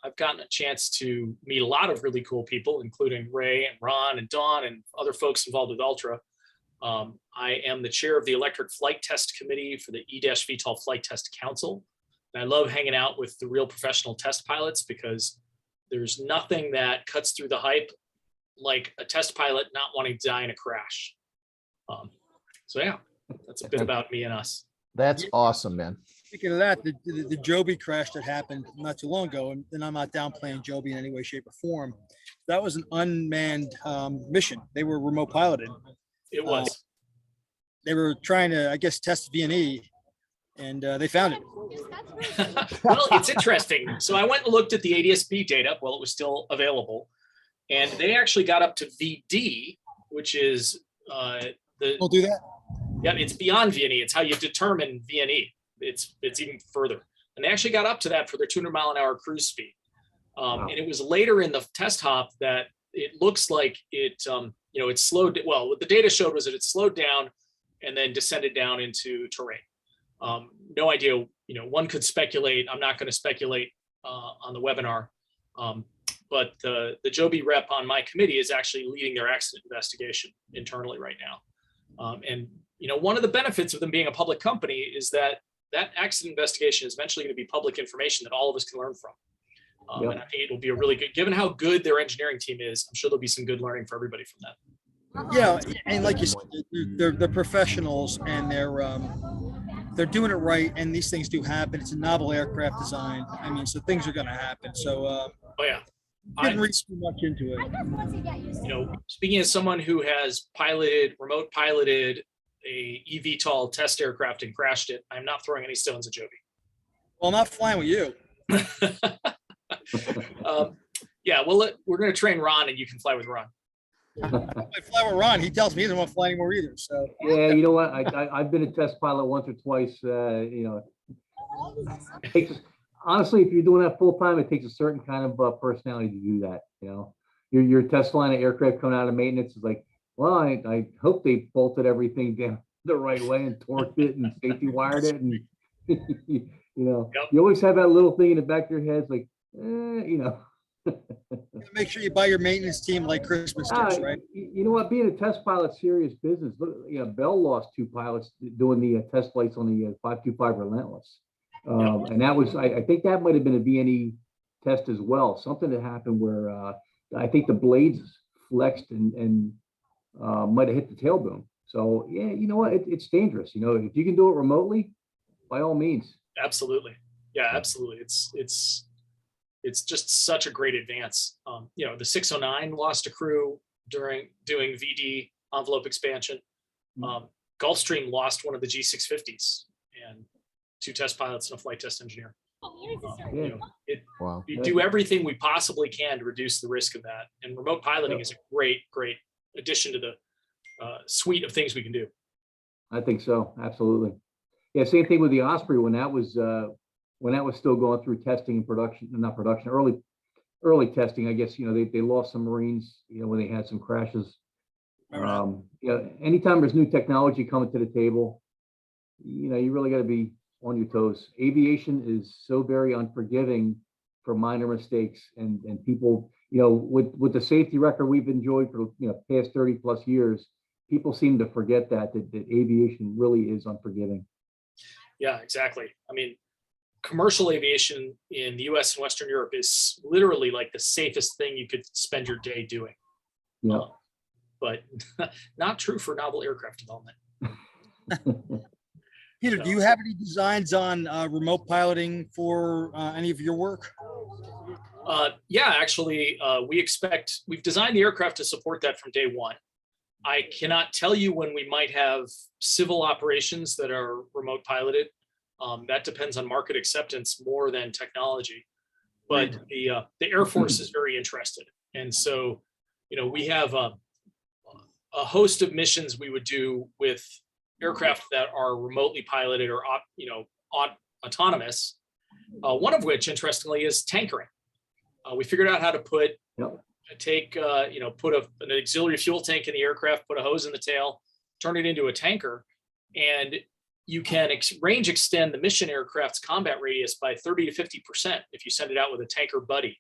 S7: I've gotten a chance to meet a lot of really cool people, including Ray and Ron and Dawn and other folks involved with Ultra. I am the chair of the Electric Flight Test Committee for the E-VTOL Flight Test Council. And I love hanging out with the real professional test pilots because there's nothing that cuts through the hype like a test pilot not wanting to die in a crash. So yeah, that's a bit about me and us.
S6: That's awesome, man.
S2: Speaking of that, the Joby crash that happened not too long ago, and I'm not downplaying Joby in any way, shape, or form. That was an unmanned mission. They were remote piloted.
S7: It was.
S2: They were trying to, I guess, test VNE, and they found it.
S7: Well, it's interesting. So I went and looked at the ADS-B data while it was still available, and they actually got up to VD, which is
S2: We'll do that.
S7: Yeah, it's beyond VNE. It's how you determine VNE. It's even further. And they actually got up to that for their 200-mile-an-hour cruise speed. And it was later in the test hop that it looks like it, it slowed. Well, what the data showed was that it slowed down and then descended down into terrain. No idea. One could speculate. I'm not going to speculate on the webinar. But the Joby rep on my committee is actually leading their accident investigation internally right now. And one of the benefits of them being a public company is that accident investigation is eventually going to be public information that all of us can learn from. And I think it'll be a really good, given how good their engineering team is, I'm sure there'll be some good learning for everybody from that.
S2: Yeah, and like you said, they're professionals and they're doing it right, and these things do happen. It's a novel aircraft design. I mean, so things are going to happen. So
S7: oh yeah,
S2: Didn't read too much into it.
S7: You know, speaking as someone who has piloted, remote piloted a eVTOL test aircraft and crashed it, I'm not throwing any stones at Joby.
S2: Well, I'm not flying with you.
S7: Yeah, we're going to train Ron, and you can fly with Ron.
S2: I fly with Ron. He tells me he doesn't want to fly anymore either. So
S3: Yeah, you know what? I've been a test pilot once or twice. You know, it takes, honestly, if you're doing that full time, it takes a certain kind of personality to do that. You know, your test line of aircraft coming out of maintenance is like, well, I hope they bolted everything down the right way and torqued it and safety wired it, and you know,
S7: Yep.
S3: you always have that little thing in the back of your head, it's like, you know.
S2: make sure you buy your maintenance team like Christmas gifts, right?
S3: You know what? Being a test pilot, serious business. Look, you know, Bell lost 2 pilots doing the test flights on the 525 Relentless, and that was, I think that might have been a VNE test as well. Something that happened where I think the blades flexed and might have hit the tail boom. So yeah, you know what? It's dangerous. You know, if you can do it remotely, by all means.
S7: Absolutely. Yeah, absolutely. It's just such a great advance. You know, the 609 lost a crew during doing VD envelope expansion. Gulfstream lost one of the G650s and 2 test pilots and a flight test engineer. You know,
S6: Wow.
S7: we do everything we possibly can to reduce the risk of that. And remote piloting is a great addition to the suite of things we can do.
S3: I think so. Absolutely. Yeah. Same thing with the Osprey when that was still going through testing and production, not production, early testing. I guess, you know, they lost some Marines, you know, when they had some crashes. You know, anytime there's new technology coming to the table, you know, you really got to be on your toes. Aviation is so very unforgiving for minor mistakes, and people, you know, with the safety record we've enjoyed for, you know, past 30 plus years, people seem to forget that aviation really is unforgiving.
S7: Yeah, exactly. I mean, commercial aviation in the US and Western Europe is literally like the safest thing you could spend your day doing.
S3: Yeah.
S7: But not true for novel aircraft development.
S2: Peter, do you have any designs on remote piloting for any of your work?
S7: Yeah, actually, we've designed the aircraft to support that from day one. I cannot tell you when we might have civil operations that are remote piloted. That depends on market acceptance more than technology. But the Air Force is very interested. And so, you know, we have a host of missions we would do with aircraft that are remotely piloted or, you know, autonomous. One of which, interestingly, is tankering. We figured out how to put you know, put an auxiliary fuel tank in the aircraft, put a hose in the tail, turn it into a tanker, and you can range extend the mission aircraft's combat radius by 30 to 50% if you send it out with a tanker buddy.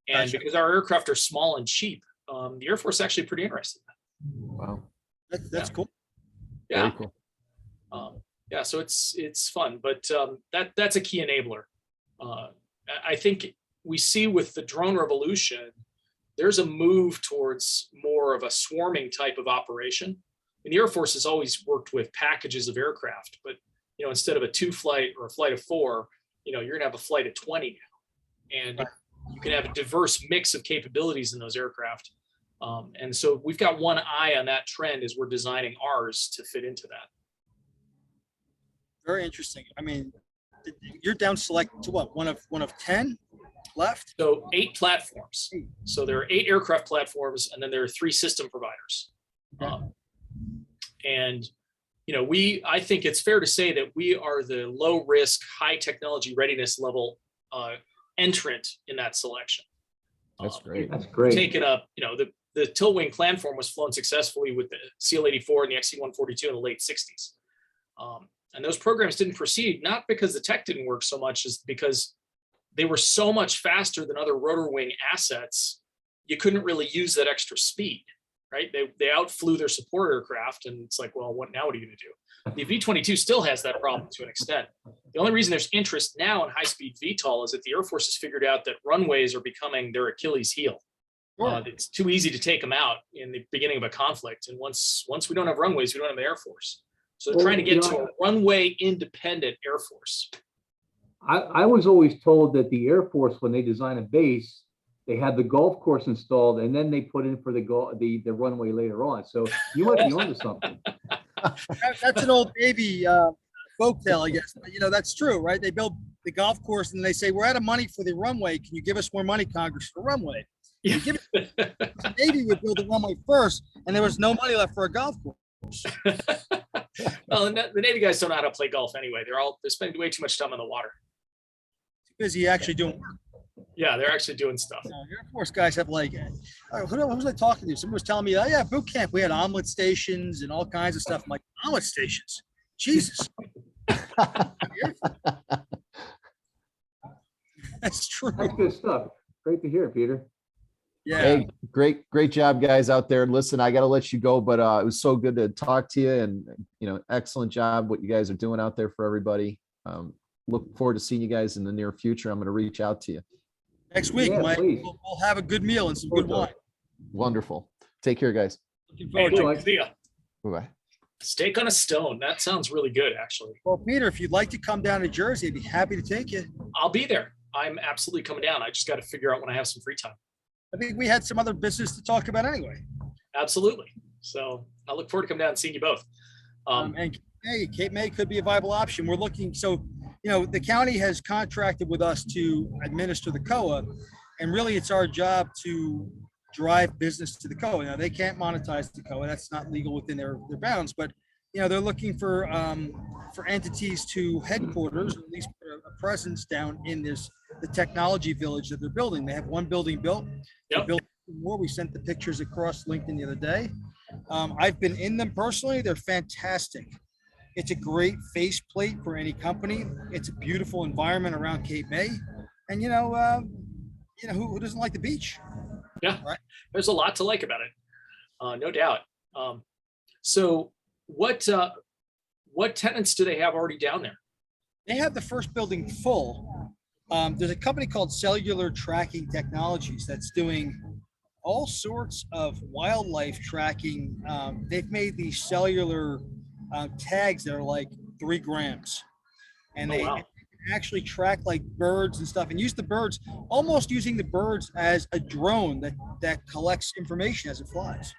S7: And because our aircraft are small and cheap, the Air Force is actually pretty interested in that.
S6: Wow.
S2: That's cool.
S7: Yeah.
S6: Very cool.
S7: Yeah, so it's fun, but that's a key enabler. I think we see with the drone revolution, there's a move towards more of a swarming type of operation. And the Air Force has always worked with packages of aircraft, but, you know, instead of a 2 flight or a flight of 4, you know, you're gonna have a flight of 20 now, and you can have a diverse mix of capabilities in those aircraft. And so we've got one eye on that trend as we're designing ours to fit into that.
S2: Very interesting. I mean, you're down select to what? One of 10 left?
S7: So 8 platforms. So there are 8 aircraft platforms, and then there are 3 system providers. And, you know, I think it's fair to say that we are the low risk, high technology readiness level entrant in that selection.
S6: That's great.
S3: That's great.
S7: Taken up, you know, the tilt wing planform was flown successfully with the CL-84 and the XC-142 in the late 60s. And those programs didn't proceed, not because the tech didn't work so much, as because they were so much faster than other rotor wing assets, you couldn't really use that extra speed, right? They outflew their support aircraft, and it's like, well, what are you going to do? The V-22 still has that problem to an extent. The only reason there's interest now in high-speed VTOL is that the Air Force has figured out that runways are becoming their Achilles heel. It's too easy to take them out in the beginning of a conflict, and once we don't have runways, we don't have the Air Force. So they're trying to get to a runway independent Air Force.
S3: I was always told that the Air Force, when they design a base, they had the golf course installed and then they put in for the runway later on. So you might be onto something.
S2: That's an old Navy folktale, I guess. But, that's true, right? They build the golf course and they say, we're out of money for the runway. Can you give us more money, Congress, for the runway?
S7: Yeah.
S2: The Navy would build the runway first, and there was no money left for a golf course.
S7: Well, and the Navy guys don't know how to play golf anyway. They're spending way too much time on the water.
S2: Busy actually doing work.
S7: Yeah, they're actually doing stuff.
S2: Air Force guys have who was I talking to? Somebody was telling me, oh yeah, boot camp. We had omelet stations and all kinds of stuff. I'm like, omelet stations? Jesus. That's true.
S3: That's good stuff. Great to hear, Peter.
S2: Yeah.
S6: Hey, great job, guys out there. Listen, I got to let you go, but it was so good to talk to you, and excellent job what you guys are doing out there for everybody. Look forward to seeing you guys in the near future. I'm going to reach out to you
S2: Next week,
S3: Yeah,
S2: Mike.
S3: please.
S2: We'll have a good meal and some good wine.
S6: Wonderful. Take care, guys.
S2: Looking
S7: Hey,
S2: forward to it.
S7: Mike, see ya.
S6: Bye-bye.
S7: Steak on a stone. That sounds really good, actually.
S2: Well, Peter, if you'd like to come down to Jersey, I'd be happy to take you.
S7: I'll be there. I'm absolutely coming down. I just got to figure out when I have some free time.
S2: I think we had some other business to talk about anyway.
S7: Absolutely. So I look forward to coming down and seeing you both.
S2: And hey, Cape May could be a viable option. We're looking, so, the county has contracted with us to administer the COA, and really it's our job to drive business to the COA. Now, they can't monetize the COA. That's not legal within their bounds, but, they're looking for entities to headquarters, or at least put a presence down in the technology village that they're building. They have one building built.
S7: Yep.
S2: They're building more. We sent the pictures across LinkedIn the other day. I've been in them personally. They're fantastic. It's a great faceplate for any company. It's a beautiful environment around Cape May, and who doesn't like the beach?
S7: Yeah,
S2: Right.
S7: There's a lot to like about it, no doubt. So what tenants do they have already down there?
S2: They have the first building full. There's a company called Cellular Tracking Technologies that's doing all sorts of wildlife tracking. They've made these cellular tags that are like 3 grams, and they
S7: wow.
S2: actually track like birds and stuff, and use the birds, almost using the birds as a drone that collects information as it flies.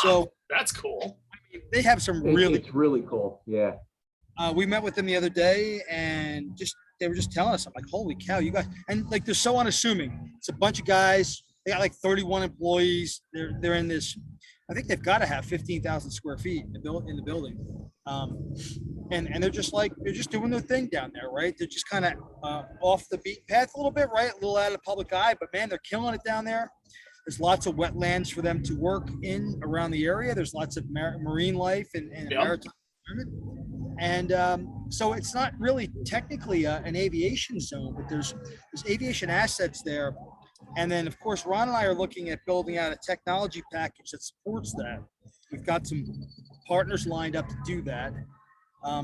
S2: So
S7: That's cool.
S2: they have some really.
S3: It's really cool. Yeah.
S2: We met with them the other day, and they were just telling us, I'm like, holy cow, you guys, and like they're so unassuming. It's a bunch of guys. They got like 31 employees. They're in this. I think they've got to have 15,000 square feet in the building, and they're just doing their thing down there, right? They're just kind of off the beaten path a little bit, right? A little out of the public eye, but man, they're killing it down there. There's lots of wetlands for them to work in around the area. There's lots of marine life and maritime environment. And so it's not really technically an aviation zone, but there's aviation assets there. And then, of course, Ron and I are looking at building out a technology package that supports that. We've got some partners lined up to do that.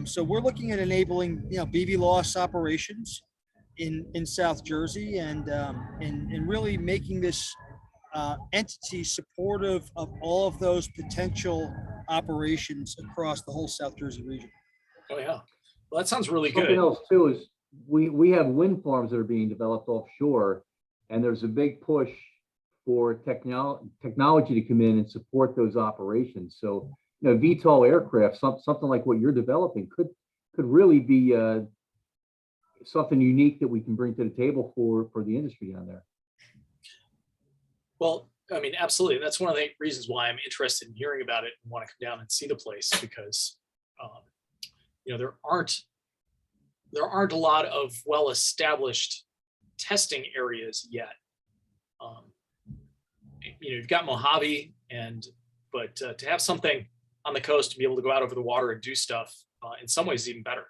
S2: So we're looking at enabling, BVLOS operations in South Jersey, and really making this entity supportive of all of those potential operations across the whole South Jersey region.
S7: Oh yeah. Well, that sounds really
S3: Something
S7: good.
S3: else too is we have wind farms that are being developed offshore, and there's a big push for technology to come in and support those operations. So, VTOL aircraft, something like what you're developing could really be something unique that we can bring to the table for the industry down there.
S7: Well, I mean, absolutely. That's one of the reasons why I'm interested in hearing about it and want to come down and see the place, because there aren't a lot of well-established testing areas yet. You've got Mojave, but to have something on the coast to be able to go out over the water and do stuff, in some ways is even better.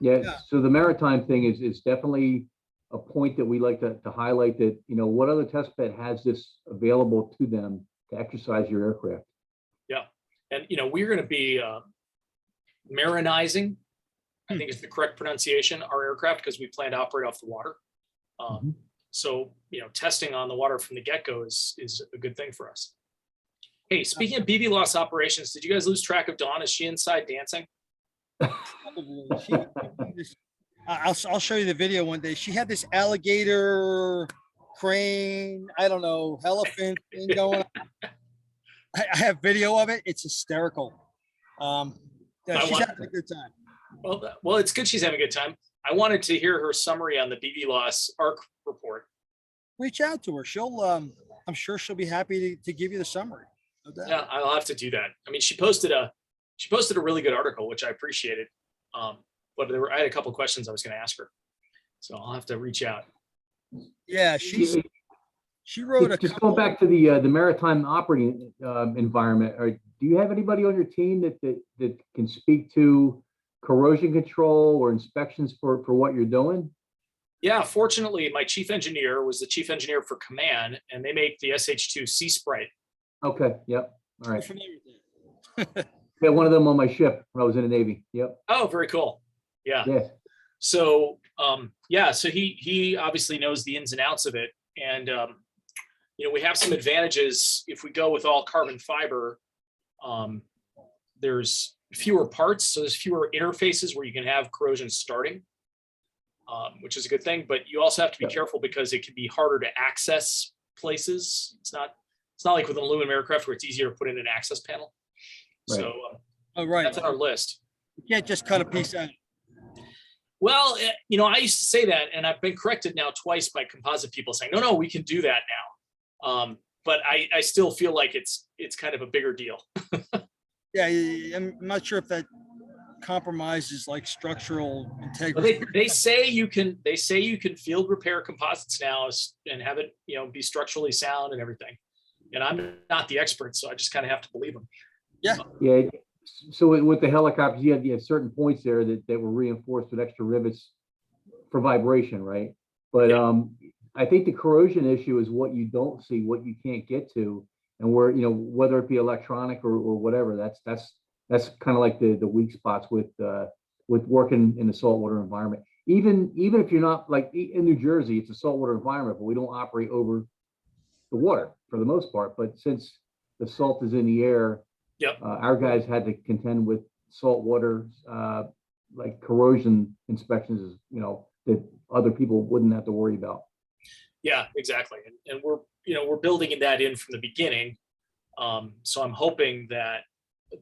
S3: Yeah. So the maritime thing is definitely a point that we like to highlight, that, what other test bed has this available to them to exercise your aircraft.
S7: Yeah. And, we're going to be marinizing, I think is the correct pronunciation, our aircraft, because we plan to operate off the water. So, testing on the water from the get-go is a good thing for us. Hey, speaking of BVLOS operations, did you guys lose track of Dawn? Is she inside dancing?
S2: I'll show you the video one day. She had this alligator crane, I don't know, elephant thing going on. I have video of it. It's hysterical. Yeah,
S7: I
S2: she's
S7: want-
S2: having a good time.
S7: Well, it's good she's having a good time. I wanted to hear her summary on the BVLOS ARC report.
S2: Reach out to her. She'll, I'm sure she'll be happy to give you the summary. No doubt.
S7: Yeah, I'll have to do that. I mean, she posted a really good article, which I appreciated. But I had a couple of questions I was going to ask her, so I'll have to reach out.
S2: Yeah, she wrote a.
S3: Just going back to the maritime operating environment, do you have anybody on your team that can speak to corrosion control or inspections for what you're doing?
S7: Yeah, fortunately, my chief engineer was the chief engineer for Command, and they make the SH2 Sea Sprite.
S3: Okay, yep, all right. Yeah, one of them on my ship when I was in the Navy. Yep.
S7: Oh, very cool. Yeah.
S3: Yeah.
S7: So, so he obviously knows the ins and outs of it. And, we have some advantages. If we go with all carbon fiber, there's fewer parts. So there's fewer interfaces where you can have corrosion starting, which is a good thing. But you also have to be careful because it can be harder to access places. It's not like with an aluminum aircraft where it's easier to put in an access panel.
S3: Right.
S7: So
S2: Oh, right.
S7: that's on our list.
S2: You can't just cut a piece out.
S7: Well, I used to say that, and I've been corrected now twice by composite people saying, no, we can do that now. But I still feel like it's kind of a bigger deal.
S2: Yeah, I'm not sure if that compromises like structural
S7: But
S2: integrity.
S7: they say you can field repair composites now and have it, be structurally sound and everything. And I'm not the expert, so I just kind of have to believe them.
S2: Yeah.
S3: Yeah. So with the helicopters, you had certain points there that were reinforced with extra rivets for vibration, right? But I think the corrosion issue is what you don't see, what you can't get to, and where, whether it be electronic or whatever, that's kind of like the weak spots with working in the saltwater environment. Even if you're not, like in New Jersey, it's a saltwater environment, but we don't operate over the water for the most part. But since the salt is in the air,
S7: Yep.
S3: Our guys had to contend with saltwater, like corrosion inspections, that other people wouldn't have to worry about.
S7: Yeah, exactly. And we're building that in from the beginning. So I'm hoping that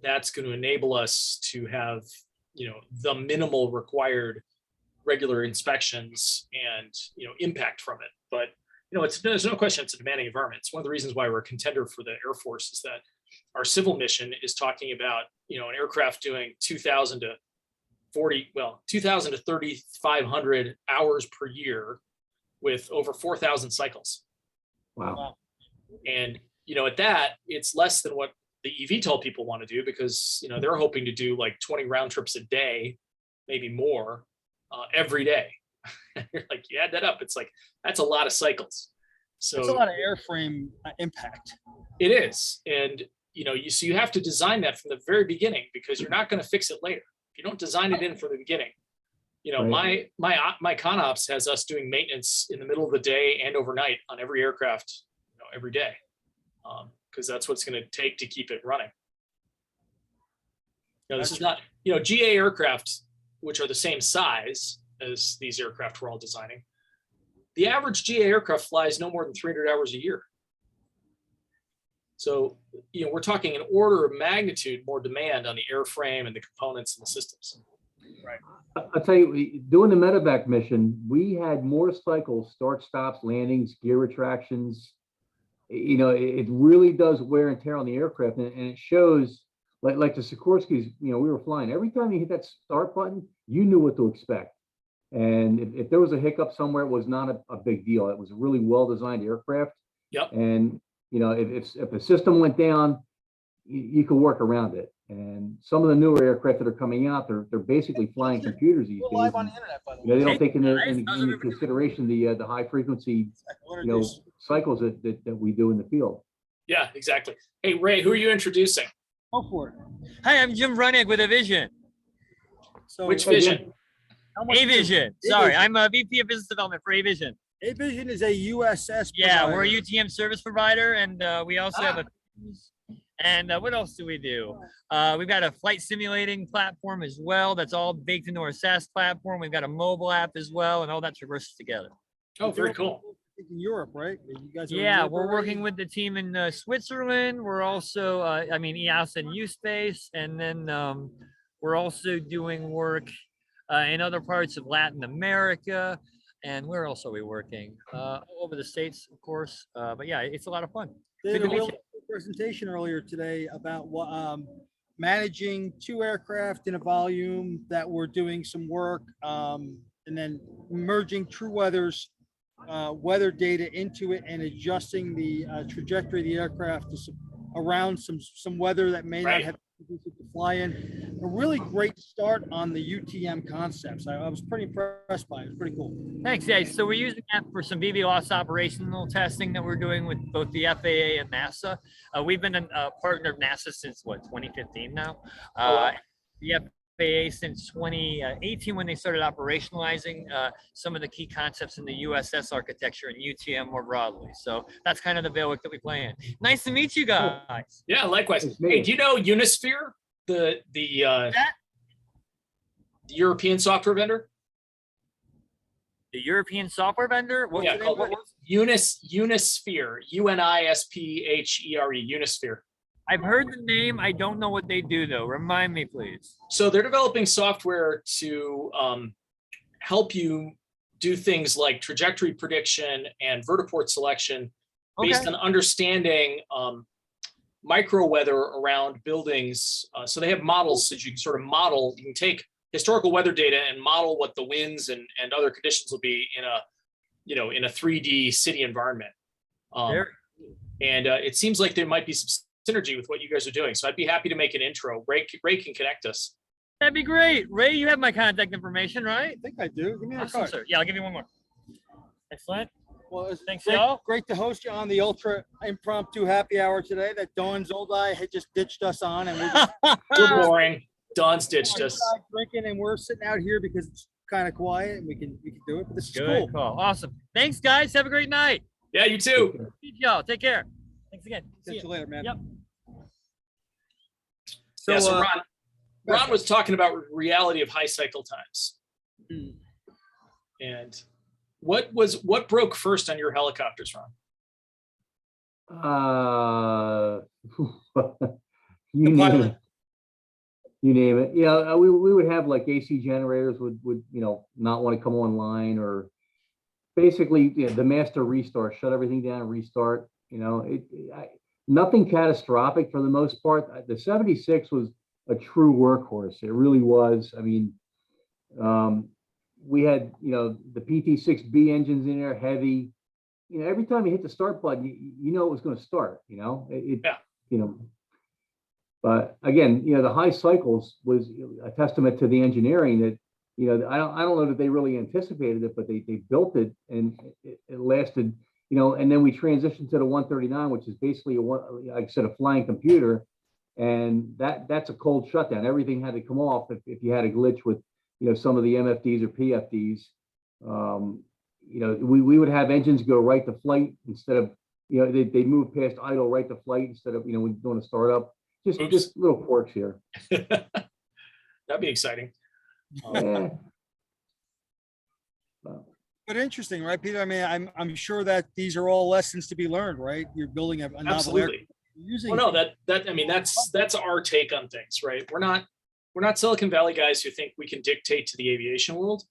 S7: that's going to enable us to have, the minimal required regular inspections and, impact from it. But, there's no question it's a demanding environment. It's one of the reasons why we're a contender for the Air Force is that our civil mission is talking about, an aircraft doing 2,000 to 3,500 hours per year with over 4,000 cycles.
S3: Wow.
S7: And, at that, it's less than what the eVTOL people want to do because, they're hoping to do like 20 round trips a day, maybe more, every day. You're like, you add that up, it's like, that's a lot of cycles. So
S2: It's a lot of airframe impact.
S7: it is. And, you have to design that from the very beginning because you're not going to fix it later. If you don't design it in from the beginning,
S3: Right.
S7: my ConOps has us doing maintenance in the middle of the day and overnight on every aircraft, every day. Because that's what's going to take to keep it running. This is not, GA aircraft, which are the same size as these aircraft we're all designing. The average GA aircraft flies no more than 300 hours a year. So, we're talking an order of magnitude more demand on the airframe and the components and the systems.
S2: Right.
S3: I'll tell you, doing the medevac mission, we had more cycles, start, stops, landings, gear retractions. It really does wear and tear on the aircraft, and it shows, like the Sikorsky's, we were flying. Every time you hit that start button, you knew what to expect. And if there was a hiccup somewhere, it was not a big deal. It was a really well-designed aircraft.
S7: Yep.
S3: And, if the system went down, you could work around it. And some of the newer aircraft that are coming out, they're basically flying computers these
S2: We're
S3: days.
S2: live on
S3: and,
S2: the internet, by the way.
S3: they don't take into consideration the high frequency, cycles that we do in the field.
S7: Yeah, exactly. Hey, Ray, who are you introducing?
S2: Go for it.
S13: Hi, I'm Jim Runnick with Avision.
S2: So
S7: Which vision?
S13: Avision. Sorry, I'm a VP of Business Development for Avision.
S2: Avision is a USS.
S13: Yeah, we're a
S2: provider.
S13: UTM service provider, and we also have a. And what else do we do? We've got a flight simulating platform as well. That's all baked into our SaaS platform. We've got a mobile app as well, and all that traverses together.
S7: Oh, very cool.
S2: think in Europe, right? You guys are in
S13: Yeah,
S2: Europe
S13: we're
S2: already?
S13: working with the team in Switzerland. We're also, I mean, EAS and U-Space, and then we're also doing work in other parts of Latin America. And where else are we working? All over the States, of course. But yeah, it's a lot of fun.
S2: They
S13: Good
S2: had
S13: to
S2: a
S13: meet
S2: real
S13: you.
S2: presentation earlier today about what managing 2 aircraft in a volume that we're doing some work, and then merging TruWeather's weather data into it and adjusting the trajectory of the aircraft to around some weather that may not have conducive to fly in. A really great start on the UTM concepts. I was pretty impressed by it. It was pretty cool.
S13: Thanks, yeah. So we're using that for some BVLOS operational testing that we're doing with both the FAA and NASA. We've been a partner of NASA since what, 2015 now? The FAA since 2018 when they started operationalizing some of the key concepts in the USS architecture and UTM more broadly. So that's kind of the bailiwick that we play in. Nice to meet you guys.
S7: Yeah, likewise. Hey, do you know Unisphere, the European software vendor?
S13: The European software vendor? What's
S7: Yeah,
S13: the name?
S7: called
S13: What was
S7: Unisphere, Unisphere, Unisphere.
S13: I've heard the name. I don't know what they do though. Remind me, please.
S7: So they're developing software to help you do things like trajectory prediction and vertiport selection based on understanding micro weather around buildings. So they have models that you can sort of model. You can take historical weather data and model what the winds and other conditions will be in a, you know, in a 3D city environment. And it seems like there might be some synergy with what you guys are doing. So I'd be happy to make an intro. Ray can connect us.
S13: That'd be great. Ray, you have my contact information, right?
S2: I think I do. Give me a
S13: Awesome,
S2: card.
S13: sir. Yeah, I'll give you one more. Excellent.
S2: Well, it's
S13: Thanks,
S2: great,
S13: y'all.
S2: great to host you on the ultra impromptu happy hour today that Dawn's old eye had just ditched us on, and we're just
S7: We're boring. Dawn's ditched us.
S2: drinking, and we're sitting out here because it's kind of quiet and we can do it. But this is
S13: Good
S2: cool.
S13: call. Awesome. Thanks, guys. Have a great night.
S7: Yeah, you too.
S13: Meet y'all. Take care. Thanks again. See
S2: Catch you later, man.
S13: Yep.
S2: So,
S7: Yeah, so Ron was talking about reality of high cycle times. And what broke first on your helicopters, Ron?
S3: You name it. You name it. Yeah, we would have like AC generators would not want to come online, or basically the master restart, shut everything down and restart. Nothing catastrophic for the most part. The 76 was a true workhorse. It really was. I mean, we had the PT6B engines in there, heavy. Every time you hit the start button, you know it was going to start. But again, the high cycles was a testament to the engineering that, I don't know that they really anticipated it, but they built it, and it lasted, and then we transitioned to the 139, which is basically like I said, a flying computer. And that's a cold shutdown. Everything had to come off if you had a glitch with, some of the MFDs or PFDs. We would have engines go right to flight instead of, they move past idle right to flight instead of, when doing a startup. Just little quirks here.
S7: That'd be exciting.
S3: Yeah.
S2: But interesting, right, Peter? I mean, I'm sure that these are all lessons to be learned, right? You're building a novel
S7: Absolutely.
S2: using.
S7: Well, no, I mean, that's our take on things, right? We're not Silicon Valley guys who think we can dictate to the aviation world.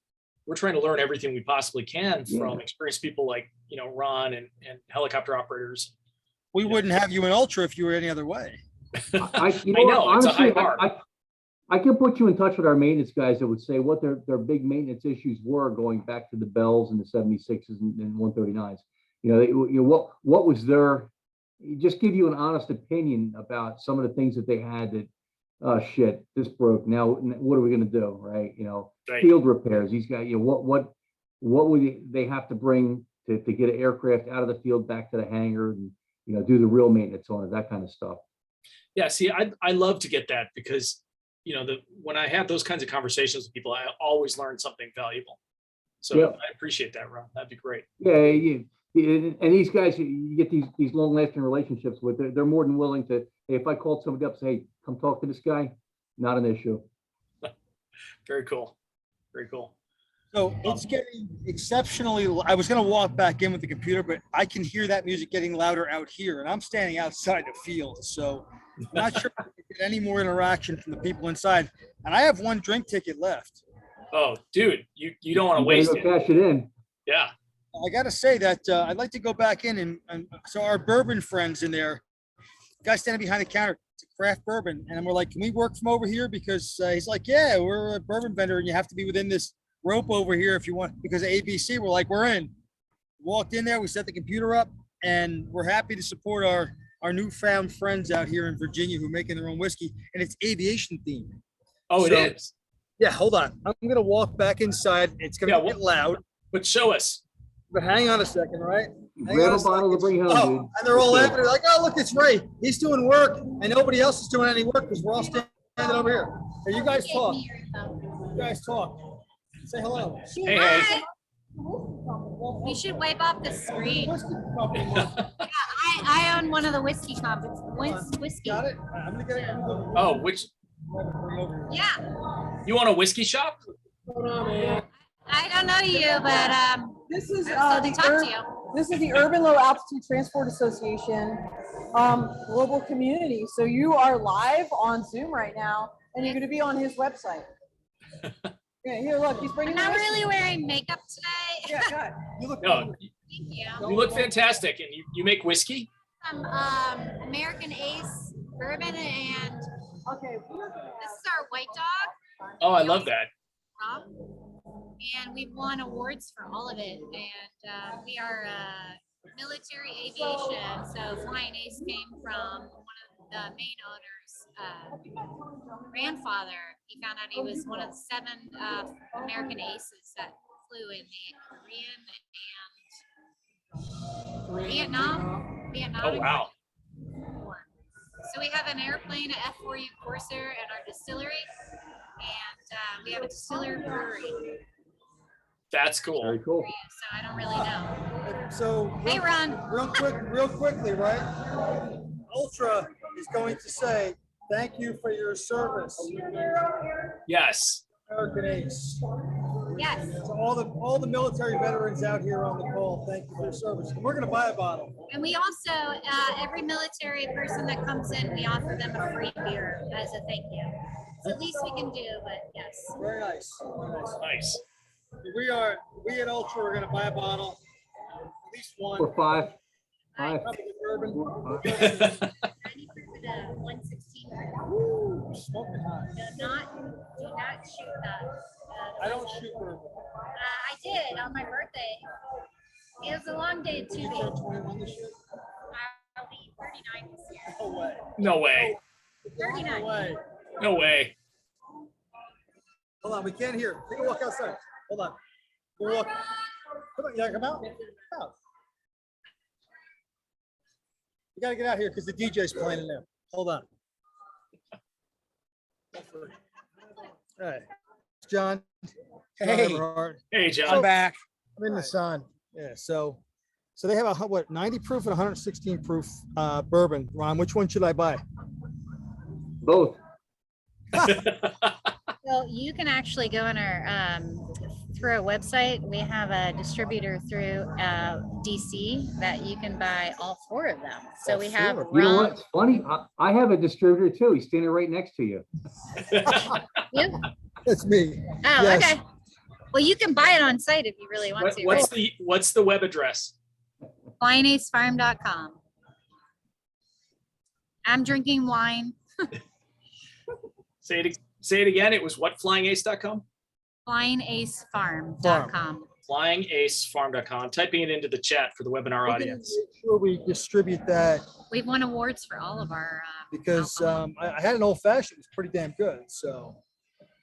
S7: We're trying to learn everything we possibly can from experienced people like, Ron and helicopter operators.
S2: We wouldn't have you in Ultra if you were any other way.
S3: I
S7: know,
S3: honestly,
S7: it's a high bar.
S3: I can put you in touch with our maintenance guys that would say what their big maintenance issues were going back to the Bells and the 76s and 139s. What was their, just give you an honest opinion about some of the things that they had that, oh shit, this broke. Now what are we going to do, right? Field repairs. These guys, what would they have to bring to get an aircraft out of the field back to the hangar and do the real maintenance on it, that kind of stuff.
S7: Yeah, see, I love to get that because, when I have those kinds of conversations with people, I always learn something valuable. So I appreciate that, Ron. That'd be great.
S3: Yeah, and these guys, you get these long-lasting relationships with. They're more than willing to. Hey, if I called somebody up, say, hey, come talk to this guy, not an issue.
S7: Very cool. Very cool.
S2: So it's getting exceptionally, I was gonna walk back in with the computer, but I can hear that music getting louder out here, and I'm standing outside the field, so I'm not sure if we get any more interaction from the people inside. And I have one drink ticket left.
S7: Oh, dude, you don't want to
S3: You better
S7: waste
S3: go
S7: it.
S3: cash it in.
S7: Yeah.
S2: I gotta say that I'd like to go back in and so our bourbon friends in there, guy standing behind the counter, it's a craft bourbon, and we're like, can we work from over here? Because he's like, yeah, we're a bourbon vendor, and you have to be within this rope over here if you want, because of ABC. We're like, we're in. Walked in there, we set the computer up, and we're happy to support our newfound friends out here in Virginia who are making their own whiskey, and it's aviation themed.
S7: Oh,
S2: So-
S7: it is.
S2: Yeah, hold on. I'm gonna walk back inside. It's gonna
S7: Yeah,
S2: get loud,
S7: But show us.
S2: but hang on a second, right? Hang
S3: Grab
S2: on
S3: a
S2: a
S3: bottle to
S2: second.
S3: bring home,
S2: Oh,
S3: dude.
S2: and they're all laughing. They're like, oh, look, it's Ray. He's doing work, and nobody else is doing any work because we're all standing over here. Hey, you guys talk. You guys talk. Say hello.
S7: Hey, hey.
S12: You should wipe off the screen. I own one of the whiskey companies. Whiskey.
S2: Got it? I'm gonna get it.
S7: Oh, which
S12: Yeah.
S7: you want a whiskey shop?
S12: I don't know you, but
S10: This is
S12: so to talk to you.
S10: This is the Urban Low Altitude Transport Association global community. So you are live on Zoom right now, and you're going to be on his website. Yeah, here, look, he's bringing.
S12: I'm not
S10: the whiskey.
S12: really wearing makeup today.
S10: Yeah, good.
S2: You look.
S7: No,
S12: Thank you.
S7: you look fantastic, and you make whiskey.
S12: American Ace bourbon, and
S10: Okay.
S12: this is our white dog.
S7: Oh, I love that.
S12: And we've won awards for all of it. And we are military aviation. So Flying Ace came from one of the main owners' grandfather. He found out he was one of the 7 American Aces that flew in the Korean and Vietnam.
S7: Oh, wow.
S12: War. So we have an airplane, a F4U Corsair, and our distillery. And we have a distillery brewery.
S7: That's cool.
S3: Very cool.
S12: So I don't really know.
S2: So
S12: Hey, Ron.
S2: real quickly, right? Ultra is going to say thank you for your service,
S7: Yes.
S2: American Ace.
S12: Yes.
S2: So all the military veterans out here on the call, thank you for your service. And we're gonna buy a bottle.
S12: And we also, every military person that comes in, we offer them a free beer as a thank you. It's the least we can do, but yes.
S2: Very nice. Very nice.
S7: Nice.
S2: We at Ultra are gonna buy a bottle, at least one.
S3: Or five. Five.
S2: Probably bourbon.
S12: Ready for the 116.
S2: Ooh, smoking hot.
S12: Do not shoot the
S2: I don't shoot bourbon.
S12: I did on my birthday. It was a long day at 2
S2: You
S12: days.
S2: turned 21 this year?
S12: I'll be 39 this year.
S2: No way.
S7: No way.
S12: 39.
S2: No way.
S7: No way.
S2: Hold on, we can't hear. Take a walk outside. Hold on. We'll walk. Come on, you gotta come out. Come out. You gotta get out here because the DJ's playing in there. Hold on. All right. John.
S4: Hey.
S7: Hey, John.
S4: I'm back.
S2: I'm in the sun. Yeah. So they have a what 90 proof and 116 proof bourbon. Ron, which one should I buy?
S3: Both.
S12: Well, you can actually go on our through our website. We have a distributor through DC that you can buy all 4 of them. So we have
S3: You know what?
S12: rum.
S3: It's funny. I have a distributor too. He's standing right next to you.
S12: You?
S2: That's me.
S12: Oh,
S2: Yes.
S12: okay. Well, you can buy it on site if you really want to.
S7: What's the web address?
S12: FlyingAceFarm.com. I'm drinking wine.
S7: Say it again. It was what? FlyingAce.com?
S12: FlyingAceFarm.com.
S7: FlyingAceFarm.com. I'm typing it into the chat for the webinar audience.
S2: Make sure we distribute that
S12: We've won awards for all of our.
S2: because I had an old fashioned. It was pretty damn good. So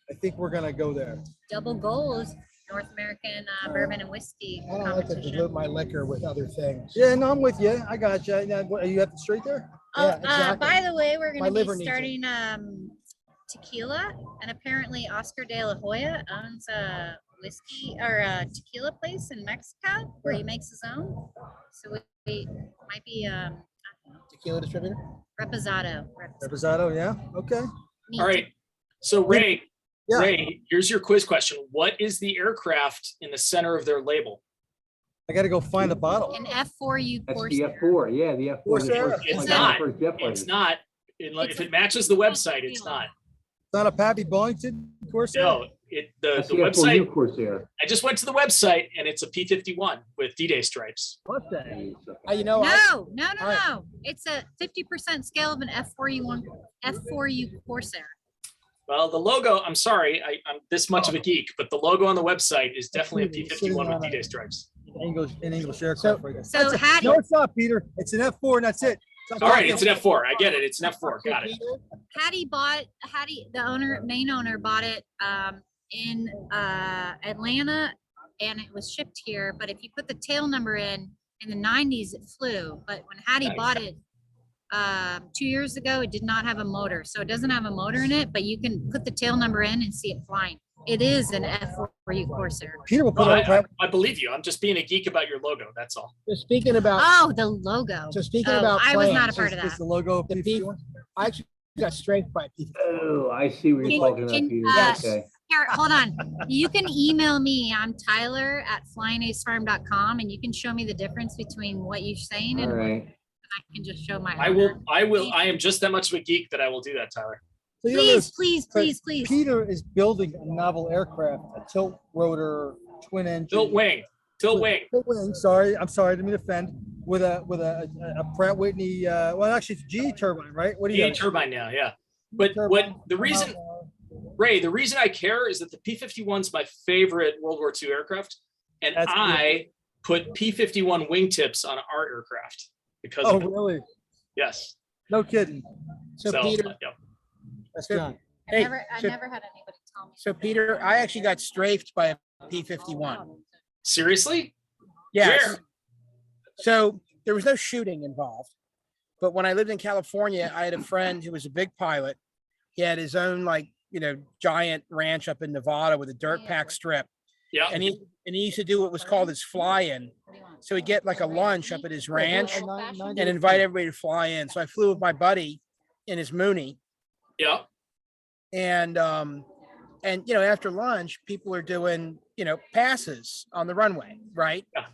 S2: I think we're gonna go there.
S12: Double gold North American bourbon and whiskey
S4: I don't like to
S12: competition.
S4: dilute my liquor with other things.
S2: Yeah, no, I'm with you. I got you. Now, what, you have it straight there?
S12: Oh,
S4: Yeah, exactly.
S12: by the way, we're
S4: My
S12: going to
S4: liver
S12: be
S4: needs
S12: starting tequila, and apparently Oscar De La Hoya owns a whiskey or a tequila place in Mexico where he makes his own. So we might be
S4: Tequila distributor?
S12: Reposado.
S2: Reposado, yeah. Okay.
S12: Neat.
S7: All right. So Ray,
S2: Yeah.
S7: Ray, here's your quiz question. What is the aircraft in the center of their label?
S2: I got to go find the bottle.
S12: An F4U
S3: That's
S12: course.
S3: the F4, yeah, the F4.
S2: Corsair?
S7: It's
S3: like
S7: not.
S3: the first jet
S7: It's
S3: fighter.
S7: not. If it matches the website, it's not.
S2: It's not a Pappy Bollington Corsair?
S7: No, the
S3: That's the
S7: website.
S3: F4U Corsair.
S7: I just went to the website and it's a P-51 with D-Day stripes.
S2: What the?
S4: You know,
S12: No, no, no,
S4: All right.
S12: no. It's a 50% scale of an F4U Corsair.
S7: Well, the logo, I'm sorry, I'm this much of a geek, but the logo on the website is definitely a P-51 with D-Day stripes.
S2: English aircraft. right there.
S12: So Hattie,
S2: No, it's not, Peter. It's an F4 and that's it. It's not
S7: All right,
S2: Pappy.
S7: it's an F4. I get it. It's an F4. Got it.
S12: the main owner bought it in Atlanta and it was shipped here. But if you put the tail number in the 90s, it flew. But when Hattie
S7: Nice.
S12: bought it 2 years ago, it did not have a motor. So it doesn't have a motor in it, but you can put the tail number in and see it flying. It is an F4U Corsair.
S2: Peter will
S7: No,
S2: put it
S7: I believe you. I'm just being a geek about your logo. That's all.
S4: so speaking about,
S12: Oh, the logo.
S4: so speaking
S12: Oh,
S4: about
S12: I was not a
S4: planes,
S12: part of
S2: Is
S12: that.
S2: the logo of
S4: The
S2: P-51?
S4: I actually got strafed by people.
S3: Oh, I see what you're talking about,
S12: Can-
S3: Peter.
S12: yes.
S3: Okay.
S12: Here, hold on. You can email me. I'm Tyler at flyingacefarm.com and you can show me the difference between what you're saying
S3: All
S12: and what
S3: right.
S12: I can just show my.
S7: I
S12: owner.
S7: will. I am just that much of a geek that I will do that, Tyler.
S2: So you don't know,
S12: Please, please,
S2: but
S12: please, please.
S2: Peter is building a novel aircraft, a tilt rotor, twin engine.
S7: Tilt wing. Tilt wing.
S2: Tilt wing, sorry, I'm sorry, I didn't mean to offend. With a Pratt Whitney, well, actually it's GE turbine, right? What do you?
S7: GE turbine now, yeah. But what the reason, Ray, the reason I care is that the P-51's my favorite World War II aircraft, and
S2: That's
S7: I put P-51 wingtips on our aircraft because
S2: Oh,
S7: of it.
S2: really?
S7: Yes.
S2: No kidding.
S4: So
S7: So,
S4: Peter,
S7: yeah.
S2: That's John.
S4: hey,
S12: I
S4: so,
S12: never had anybody tell me.
S4: so Peter, I actually got strafed by a P-51.
S7: Seriously?
S4: Yes.
S7: Where?
S4: So there was no shooting involved. But when I lived in California, I had a friend who was a big pilot. He had his own giant ranch up in Nevada with a dirt pack strip.
S7: Yeah.
S4: And he used to do what was called his fly-in. So he'd get like a lunch up at his ranch and invite everybody to fly in. So I flew with my buddy in his Mooney.
S7: Yeah.
S4: And after lunch, people are doing, passes on the runway, right?
S7: Yeah.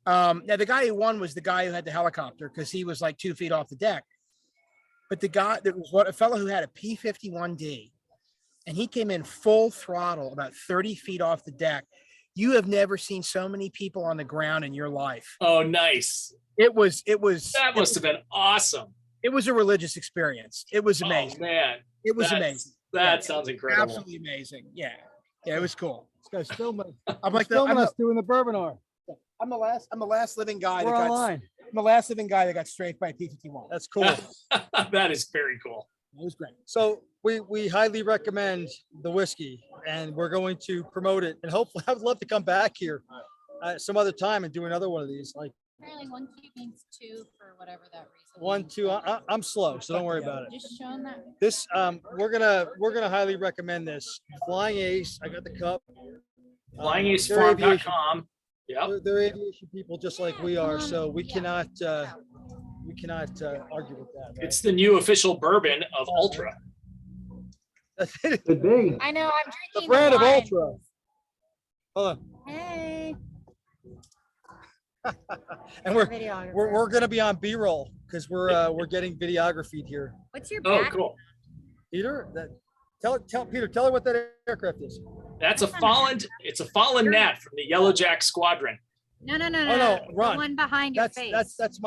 S4: Now the guy who won was the guy who had the helicopter because he was like 2 feet off the deck. But the guy, there was a fellow who had a P-51D and he came in full throttle about 30 feet off the deck. You have never seen so many people on the ground in your life.
S7: Oh, nice.
S4: It was,
S7: That must have been awesome.
S4: it was a religious experience. It was amazing.
S7: Oh, man.
S4: It was
S7: That's-
S4: amazing.
S7: That
S4: Yeah,
S7: sounds incredible.
S4: Absolutely amazing. Yeah. Yeah, it was cool.
S2: This guy's filming.
S4: I'm like,
S2: filming us doing the bourbon hour.
S4: I'm the last living guy
S2: We're
S4: that got,
S2: online.
S4: I'm the last living guy that got strafed by a P-51.
S2: That's cool. It
S7: That is very cool.
S4: was great.
S2: So we highly recommend the whiskey and we're going to promote it. And hopefully I would love to come back here some other time and do another one of these, like
S12: Apparently 1, 2 means 2 for whatever that reason.
S2: 1, 2. I'm slow, so don't worry about it.
S12: Just showing that.
S2: This we're gonna highly recommend this. Flying Ace. I got the cup.
S7: FlyingAceFarm.com. Yep.
S2: They're aviation people just like we are, so we cannot argue with that. Right?
S7: It's the new official bourbon of Ultra.
S3: Could be.
S12: I know, I'm
S2: The
S12: drinking.
S2: brand of
S12: wine.
S2: Ultra. Hold on.
S12: Hey.
S2: And we're gonna be on B-roll because we're getting videographied here.
S12: What's your
S7: Oh,
S12: back?
S7: cool.
S2: Peter, tell Peter, tell her what that aircraft is.
S7: It's a fallen gnat from the Yellow Jack Squadron.
S12: No, no, no,
S2: Oh
S12: no.
S2: no,
S12: The
S2: Ron.
S12: one behind your
S2: That's
S12: face.
S2: that's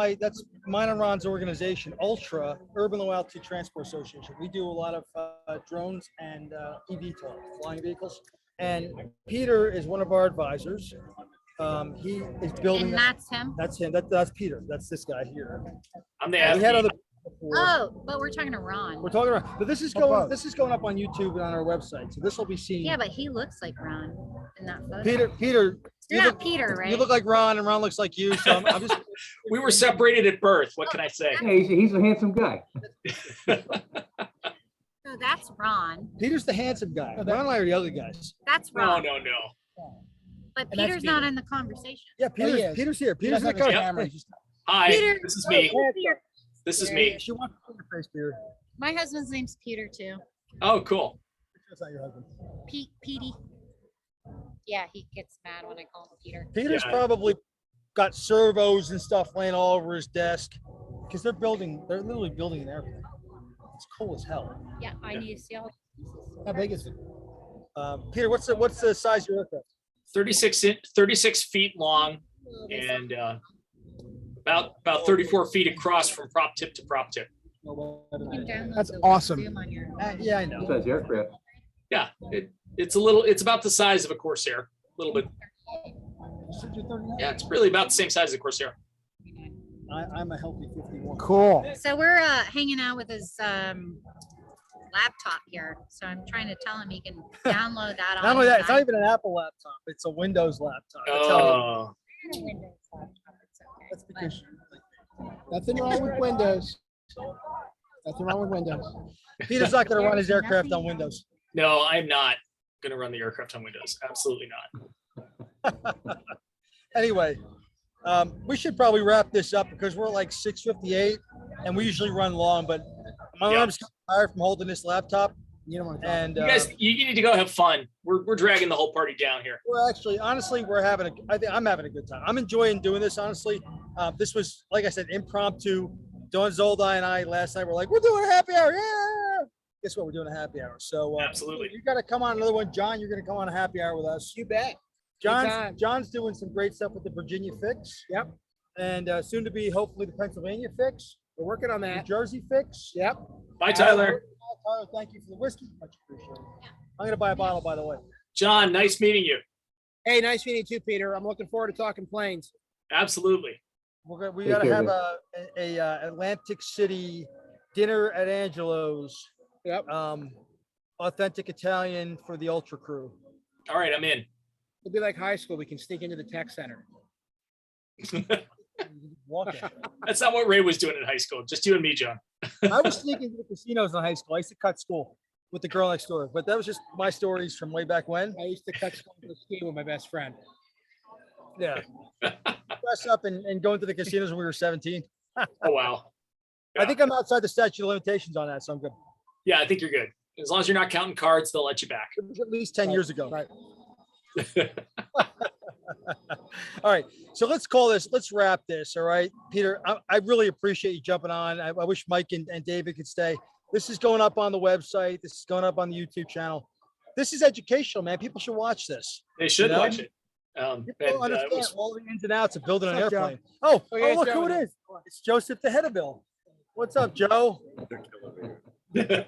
S2: mine and Ron's organization, Ultra Urban Low Altitude Transport Association. We do a lot of drones and EV flying vehicles. And Peter is one of our advisors. He is building.
S12: And that's him?
S2: That's him. That's Peter. That's this guy here.
S7: I'm the
S2: We had
S7: athlete.
S2: other. Before.
S12: Oh, but we're talking to Ron.
S2: We're talking about, but this is going up on YouTube and on our website, so this will be seen.
S12: Yeah, but he looks like Ron in that photo.
S2: Peter.
S12: You're not Peter, right?
S2: You look like Ron, and Ron looks like you. So I'm just.
S7: We were separated at birth. What can I say?
S3: Yeah, he's a handsome guy.
S12: So that's Ron.
S2: Peter's the handsome guy. Ron and I are the other guys.
S12: That's
S7: No,
S12: Ron.
S7: no, no.
S12: But
S4: And that's
S12: Peter's not
S4: Peter.
S12: in the conversation.
S2: Yeah,
S4: he is.
S2: Peter's here.
S4: He
S2: Peter's
S4: doesn't
S2: the
S4: have his
S2: camera.
S4: camera, he's just-
S7: Hi,
S12: Peter.
S7: this is me.
S12: Peter.
S7: This is me.
S2: She wants to see your face, Peter.
S12: My husband's name's Peter too.
S7: Oh, cool.
S2: That's not your husband.
S12: Petey. Yeah, he gets mad when I call him Peter.
S2: Peter's
S7: Yeah.
S2: probably got servos and stuff laying all over his desk because they're literally building an airplane. It's cool as hell.
S12: Yeah, I need to see all the pieces.
S2: How big is it? Peter, what's the size of your aircraft?
S7: 36 feet long and about 34 feet across from prop tip to prop tip.
S12: You can download
S2: That's
S12: the
S2: awesome.
S12: Zoom on your
S2: Yeah, I know.
S3: Size aircraft.
S7: Yeah, it's about the size of a Corsair, a little bit. Yeah, it's really about the same size as a Corsair.
S2: I'm a healthy 51.
S4: Cool.
S12: So we're hanging out with his laptop here. So I'm trying to tell him he can download that on
S2: Not only
S12: his
S2: that, it's not
S12: iPhone.
S2: even an Apple laptop. It's a Windows laptop. That's how-
S7: Oh,
S12: Windows laptop, it's okay.
S2: that's because
S8: Nothing wrong with Windows. Nothing wrong with Windows.
S2: Peter's not going to run his
S12: There's
S2: aircraft on
S12: nothing-
S2: Windows.
S7: no, I'm not going to run the aircraft on Windows. Absolutely not.
S2: Anyway, we should probably wrap this up because we're like 6:58 and we usually run long, but my
S7: Yeah.
S2: arm's tired from holding this laptop. You don't want to. And
S7: You guys, you need to go have fun. We're dragging the whole party down here.
S2: we're actually, honestly, I think I'm having a good time. I'm enjoying doing this, honestly. This was, like I said, impromptu. Don Zoldi and I last night were like, we're doing a happy hour. Yeah. Guess what? We're doing a happy hour. So
S7: Absolutely.
S2: you got to come on another one. John, you're going to come on a happy hour with us.
S8: You bet.
S2: John's
S8: Anytime.
S2: John's doing some great stuff with the Virginia fix.
S8: Yep.
S2: And soon to be, hopefully, the Pennsylvania fix,
S8: We're working on
S2: New
S8: that.
S2: Jersey fix.
S8: Yep.
S7: Bye, Tyler.
S2: Tyler, thank you for the whiskey. Much appreciated. I'm going to buy a bottle, by the way.
S7: John, nice meeting you.
S8: Hey, nice meeting you too, Peter. I'm looking forward to talking planes.
S7: Absolutely.
S2: We
S3: Take
S2: got to
S3: care,
S2: have
S3: man.
S2: a Atlantic City dinner at Angelo's.
S8: Yep.
S2: Authentic Italian for the Ultra crew.
S7: All right, I'm in.
S8: It'll be like high school. We can sneak into the tech center.
S2: Walk in.
S7: That's not what Ray was doing in high school. Just you and me, John.
S2: I was sneaking to the casinos in high school. I used to cut school with the girl next door, but that was just my stories from way back when.
S8: I used to cut school to ski with my best friend.
S2: Yeah. Dress up and go into the casinos when we were 17.
S7: Oh, wow.
S2: I think I'm outside the statute of limitations on that, so I'm good.
S7: Yeah, I think you're good. As long as you're not counting cards, they'll let you back.
S2: It was at least 10 years ago.
S8: Right.
S2: All right. So let's wrap this. All right. Peter, I really appreciate you jumping on. I wish Mike and David could stay. This is going up on the website. This is going up on the YouTube channel. This is educational, man. People should watch this.
S7: They should
S2: You know?
S7: watch it.
S2: People understand all the ins and outs of building an
S8: What's up, Joe?
S2: airplane. Oh,
S8: yeah,
S2: look
S8: Joe.
S2: who it is. It's Joseph the Headabill. What's up, Joe? You guys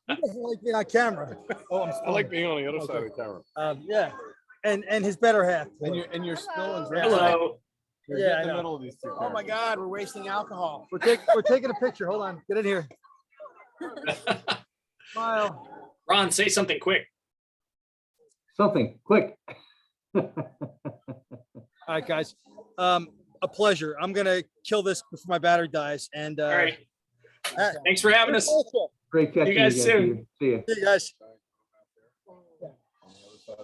S2: like being on camera. Oh,
S14: I like being on the other side of the camera.
S2: yeah. And his better half.
S14: And you're spilling drinks.
S7: Hello.
S14: You're
S2: Yeah,
S14: getting
S2: I
S14: in the
S2: know.
S14: middle of these two.
S8: Oh my God, we're wasting alcohol.
S2: We're taking a picture. Hold on. Get in here. Smile.
S7: Ron, say something quick.
S3: Something quick.
S2: All right, guys. A pleasure. I'm gonna kill this before my battery dies. And
S7: All right. Thanks for having us.
S3: Great catching
S7: You guys soon.
S3: Peter. See ya.
S2: See you guys.